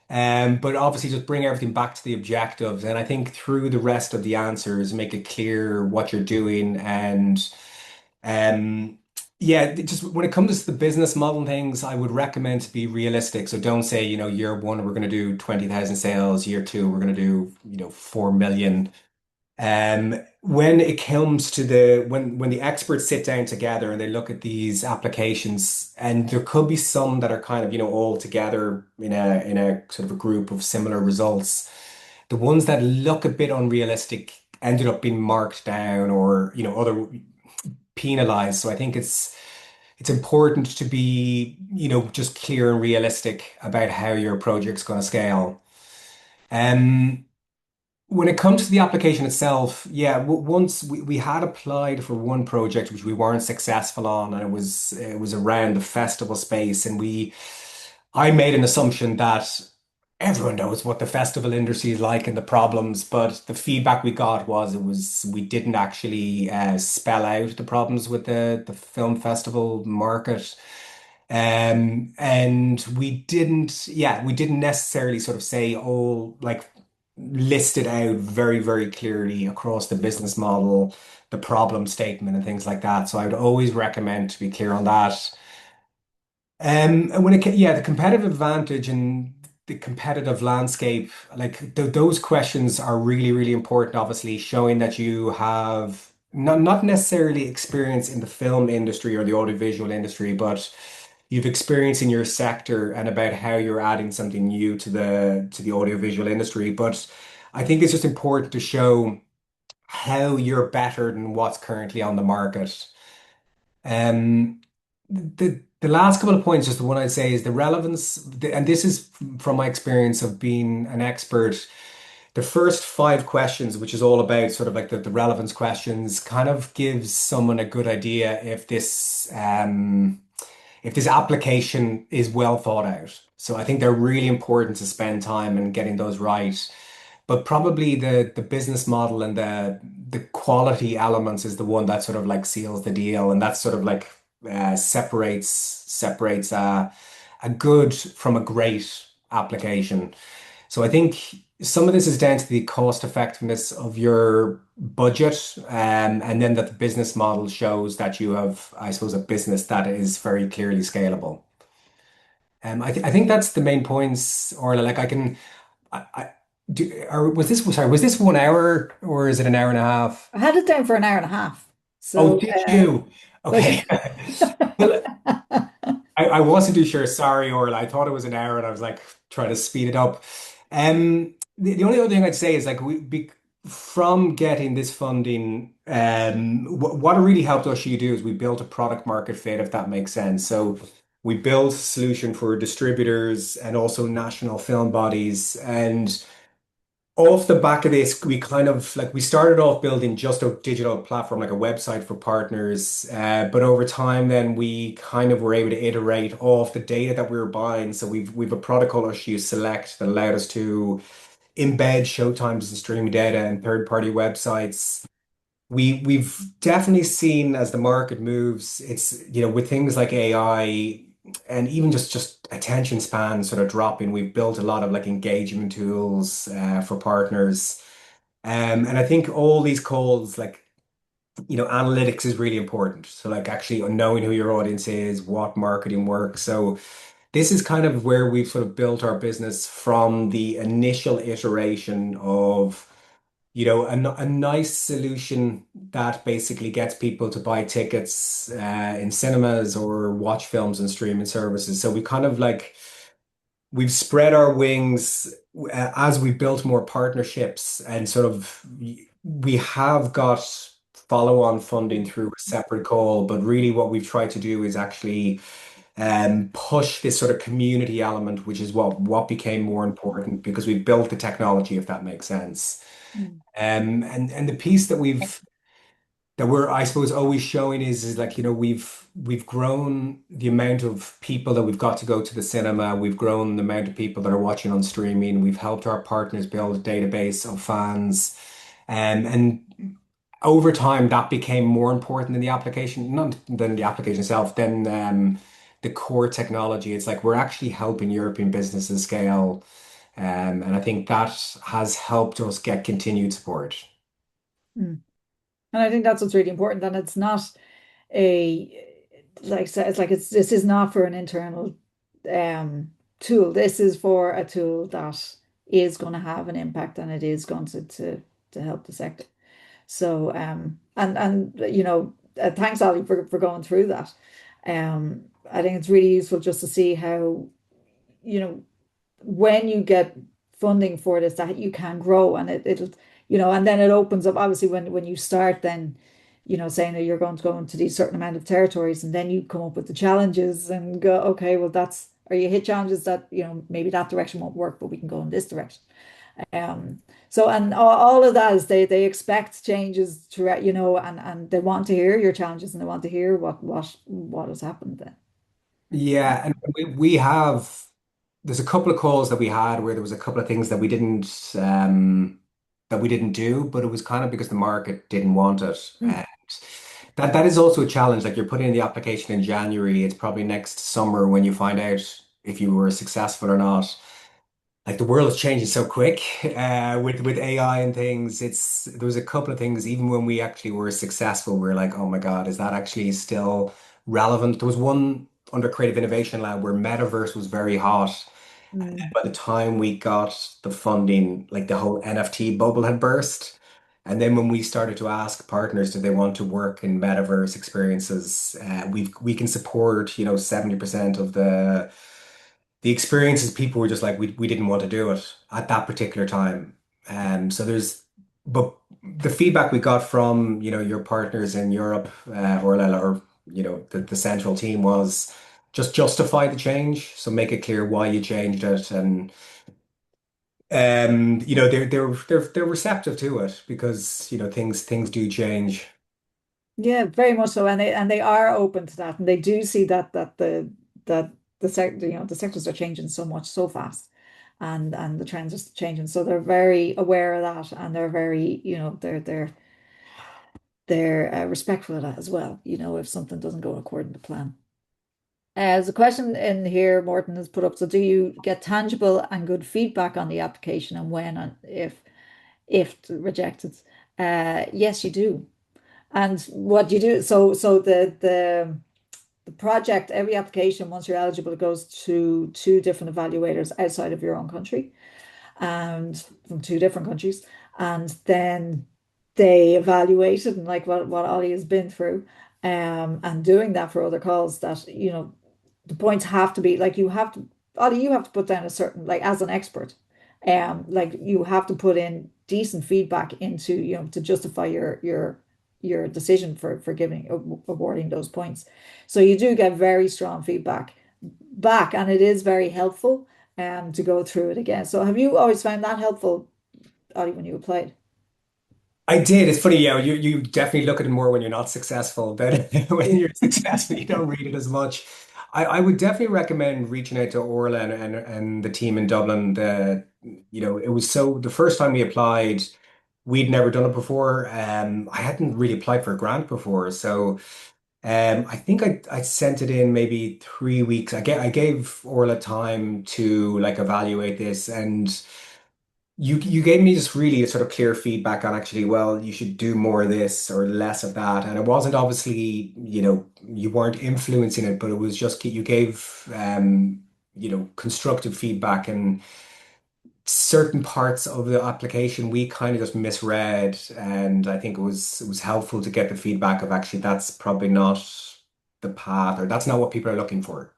But obviously just bring everything back to the objectives. And I think through the rest of the answers, make it clear what you're doing. And yeah, just when it comes to the business model and things, I would recommend to be realistic. So don't say, year one, we're going to do 20,000 sales. Year two, we're going to do, 4 million. When it comes to when the experts sit down together and they look at these applications, and there could be some that are kind of, all together in a sort of a group of similar results. The ones that look a bit unrealistic ended up being marked down or, other penalized. So I think it's it's important to be, just clear and realistic about how your project's going to scale. Um, when it comes to the application itself, yeah, once we had applied for one project which we weren't successful on, and it was around the festival space, and I made an assumption that everyone knows what the festival industry is like and the problems, but the feedback we got was we didn't actually spell out the problems with the film festival market. And we didn't necessarily sort of say all like list it out very, very clearly across the business model, the problem statement, and things like that. So I would always recommend to be clear on that. And the competitive advantage and the competitive landscape, like those questions are really, really important. Obviously, showing that you have not necessarily experience in the film industry or the audiovisual industry, but you've experience in your sector and about how you're adding something new to the audiovisual industry. But I think it's just important to show how you're better than what's currently on the market. Um, the last couple of points, just the one I'd say is the relevance, and this is from my experience of being an expert. The first five questions, which is all about sort of like the relevance questions, kind of gives someone a good idea if this application is well thought out. So I think they're really important to spend time in getting those right. But probably the business model and the quality elements is the one that sort of like seals the deal, and that sort of like separates a good from a great application. So I think some of this is down to the cost effectiveness of your budget, and then that the business model shows that you have, I suppose, a business that is very clearly scalable. I think that's the main points, Orla. Like I can, I do, or was this 1 hour or is it an hour and a half? I had it down for an hour and a half. Oh, So, did you? but Okay. Well, I wasn't too sure. Sorry, Orla. I thought it was an hour, and I was like trying to speed it up. The only other thing I'd say is like from getting this funding, what it really helped us you do is we built a product market fit, if that makes sense. So we built a solution for distributors and also national film bodies, and off the back of this, we kind of like we started off building just a digital platform, like a website for partners. But over time, then we kind of were able to iterate off the data that we were buying. So we've a product called Usheru Select that allowed us to embed showtimes and streaming data and third-party websites. We've definitely seen as the market moves, it's with things like AI and even just attention span sort of dropping. We've built a lot of like engagement tools for partners, and I think all these calls like analytics is really important. So like actually knowing who your audience is, what marketing works. So this is kind of where we've sort of built our business from the initial iteration of a nice solution that basically gets people to buy tickets in cinemas or watch films and streaming services. So we kind of like we've spread our wings as we built more partnerships and sort of we have got follow-on funding through a separate call, but really what we've tried to do is actually push this sort of community element, which is what became more important because we built the technology, if that makes sense. And the piece that we're, I suppose, always showing is like, we've grown the amount of people that we've got to go to the cinema. We've grown the amount of people that are watching on streaming. We've helped our partners build a database of fans. And over time, that became more important than the application, not than the application itself, than the core technology. It's like we're actually helping European businesses scale. And I think that has helped us get continued support. Mm. And I think that's what's really important. And it's not a like I said, it's like this is not for an internal tool. This is for a tool that is going to have an impact and it is going to help the sector. So thanks Ollie for going through that. I think it's really useful just to see how when you get funding for this that you can grow and it'll and then it opens up obviously when you start then saying that you're going to go into these certain amount of territories, and then you come up with the challenges and go, okay, well, or you hit challenges that, maybe that direction won't work, but we can go in this direction. Um, so, and all of that is they expect changes throughout, and they want to hear your challenges, and they want to hear what has happened then. Yeah, and we have there's a couple of calls that we had where there was a couple of things that we didn't do, but it was kind of because the market didn't want it. Mm, And that is also a challenge. Like you're putting in the application in January, it's probably next summer when you find out if you were successful or not. Like the world is changing so quick with AI and things. There was a couple of things even when we actually were successful, we are like, oh my God, is that actually still relevant? There was one under Creative Innovation Lab where metaverse was very hot. mm. By the time we got the funding, like the whole NFT bubble had burst. And then when we started to ask partners, do they want to work in metaverse experiences? We can support, 70% of the experiences. People were just like, we didn't want to do it at that particular time. But the feedback we got from, your partners in Europe, Orla, or, the central team was just justify the change. So make it clear why you changed it. And, they're receptive to it because, things do change. Yeah, very much so, and they are open to that, and they do see that the sectors are changing so much so fast, and the trends are changing, so they're very aware of that, and they're very they're respectful of that as well. If something doesn't go according to plan. There's a question in here Morton has put up. So, do you get tangible and good feedback on the application, and when and if rejected? Yes, you do. And what you do, so the project, every application, once you're eligible, it goes to two different evaluators outside of your own country and from two different countries. And then they evaluate it, and like what Ollie has been through, and doing that for other calls, that, the points have to be like, you have to, Ollie, you have to put down a certain, like, as an expert, like, you have to put in decent feedback into, to justify your decision for giving awarding those points. So you do get very strong feedback back, and it is very helpful to go through it again. So have you always found that helpful, Ollie, when you applied? I did. It's funny, yeah. You definitely look at it more when you're not successful, but when Yeah. you're successful, you don't read it as much. I would definitely recommend reaching out to Orla and the team in Dublin. It was the first time we applied, we'd never done it before. I hadn't really applied for a grant before, so I think I sent it in maybe 3 weeks. I gave Orla time to like evaluate this, and you gave me just really a sort of clear feedback on actually, well, you should do more of this or less of that. And it wasn't obviously, you weren't influencing it, but it was just you gave constructive feedback, and certain parts of the application we kind of just misread. And I think it was helpful to get the feedback of actually that's probably not the path, or that's not what people are looking for.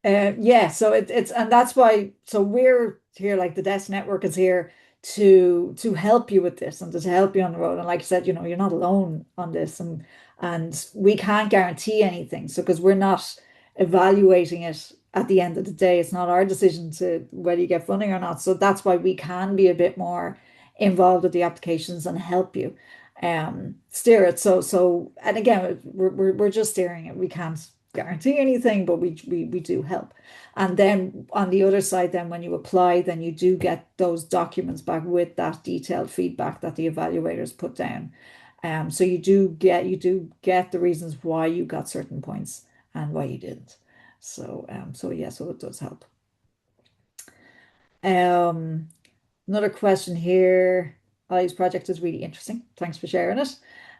Yeah, so it's, and that's why, so we're here, like the Desk Network is here to help you with this and to help you on the road. And like I said, you're not alone on this, and we can't guarantee anything. So because we're not evaluating it at the end of the day, it's not our decision to whether you get funding or not. So that's why we can be a bit more involved with the applications and help you steer it. So and again, we're just steering it. We can't guarantee anything, but we do help. And then on the other side, then when you apply, then you do get those documents back with that detailed feedback that the evaluators put down. So you do get the reasons why you got certain points and why you didn't. So yeah, so it does help. Um, Another question here. Ollie's project is really interesting. Thanks for sharing it.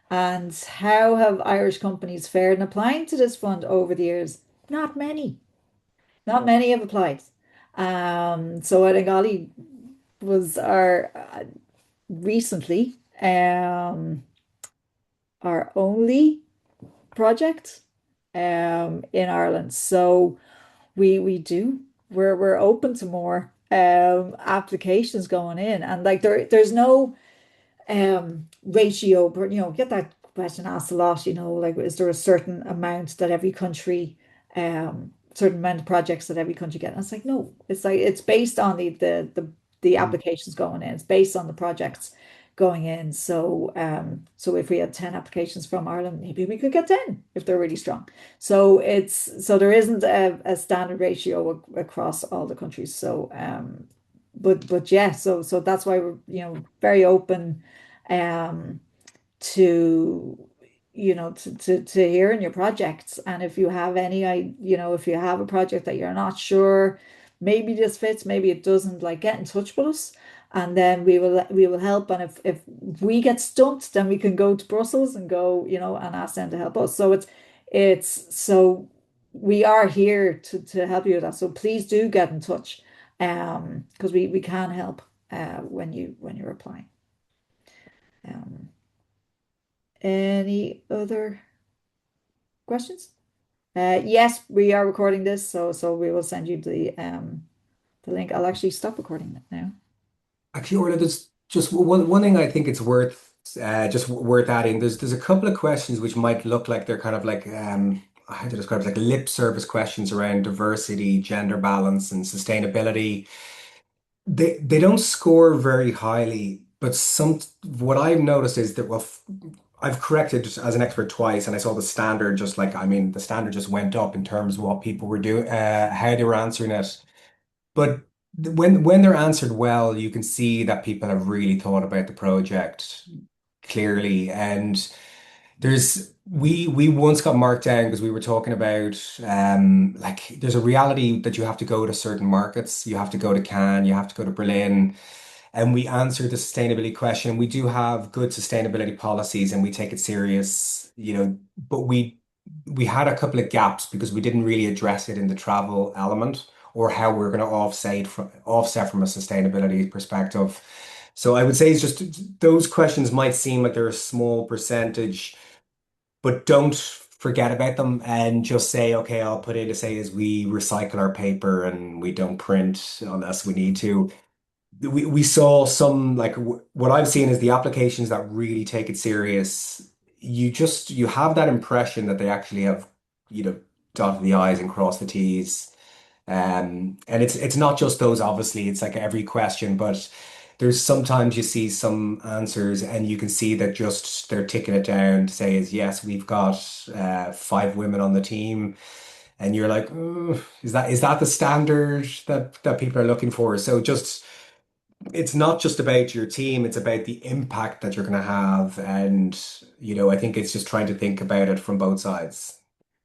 And how have Irish companies fared in applying to this fund over the years? Not many. Not many have applied. So I think Ollie was our recently our only project in Ireland. So we're open to more applications going in, and like there's no ratio, but get that question asked a lot, like is there a certain amount that every country, certain amount of projects that every country get? And it's like, no, it's like it's based on the applications going in, it's based on the projects going in. So if we had 10 applications from Ireland, maybe we could get 10 if they're really strong. So there isn't a standard ratio across all the countries. But yeah, so that's why we're very open um to to hearing your projects. And if you have if you have a project that you're not sure, maybe this fits, maybe it doesn't, like, get in touch with us, and then we will help. And if we get stumped, then we can go to Brussels and go and ask them to help us. So it's we are here to help you with that. So please do get in touch, because we can help when you're applying. Um, any other questions? Yes, we are recording this, so we will send you the link. I'll actually stop recording it now. Actually, Orla, there's just one thing I think it's worth adding. There's a couple of questions which might look like they're kind of like how to describe it, like lip service questions around diversity, gender balance, and sustainability. They don't score very highly, but what I've noticed is that, well, I've corrected as an expert twice, and I saw the standard just like, I mean, the standard just went up in terms of what people were doing, how they were answering it. But when they're answered well, you can see that people have really thought about the project clearly. And we once got marked down because we were talking about like there's a reality that you have to go to certain markets. You have to go to Cannes, you have to go to Berlin. And we answered the sustainability question. We do have good sustainability policies and we take it serious, but we had a couple of gaps because we didn't really address it in the travel element or how we're going to offset from a sustainability perspective. So I would say it's just those questions might seem like they're a small percentage, but don't forget about them and just say, okay, I'll put in to say is we recycle our paper and we don't print unless we need to. We saw some like what I've seen is the applications that really take it serious. You have that impression that they actually have, you know, dotted the I's and crossed the T's. And it's not just those, obviously, it's like every question, but there's sometimes you see some answers and you can see that just they're ticking it down to say is yes, we've got 5 women on the team. And you're like, is that the standard that people are looking for? So just it's not just about your team, it's about the impact that you're going to have. And, I think it's just trying to think about it from both sides.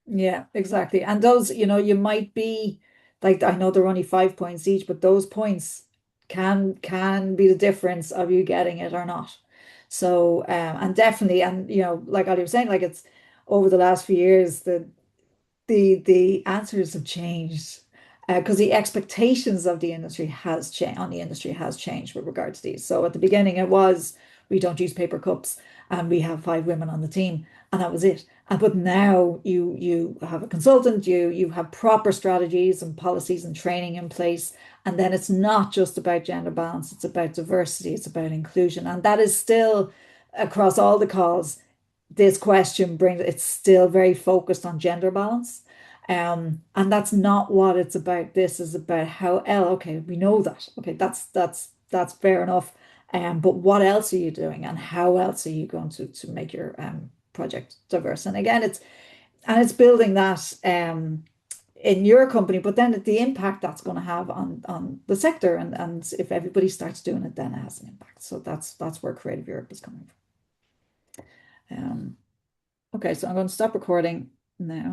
Yeah, exactly. And those, you might be like, I know they're only 5 points each, but those points can be the difference of you getting it or not. So and definitely, and like Ollie was saying, like, it's over the last few years, the answers have changed, because the expectations of the industry has changed on the industry has changed with regard to these. So at the beginning it was, we don't use paper cups and we have 5 women on the team, and that was it. But now you have a consultant, you have proper strategies and policies and training in place, and then it's not just about gender balance, it's about diversity, it's about inclusion, and that is still across all the calls. This question brings, it's still very focused on gender balance. And that's not what it's about. This is about okay, we know that. Okay, that's fair enough. But what else are you doing, and how else are you going to make your project diverse? And again, it's building that in your company, but then the impact that's going to have on the sector, and if everybody starts doing it, then it has an impact. So that's where Creative Europe is coming from. Okay, so I'm going to stop recording now.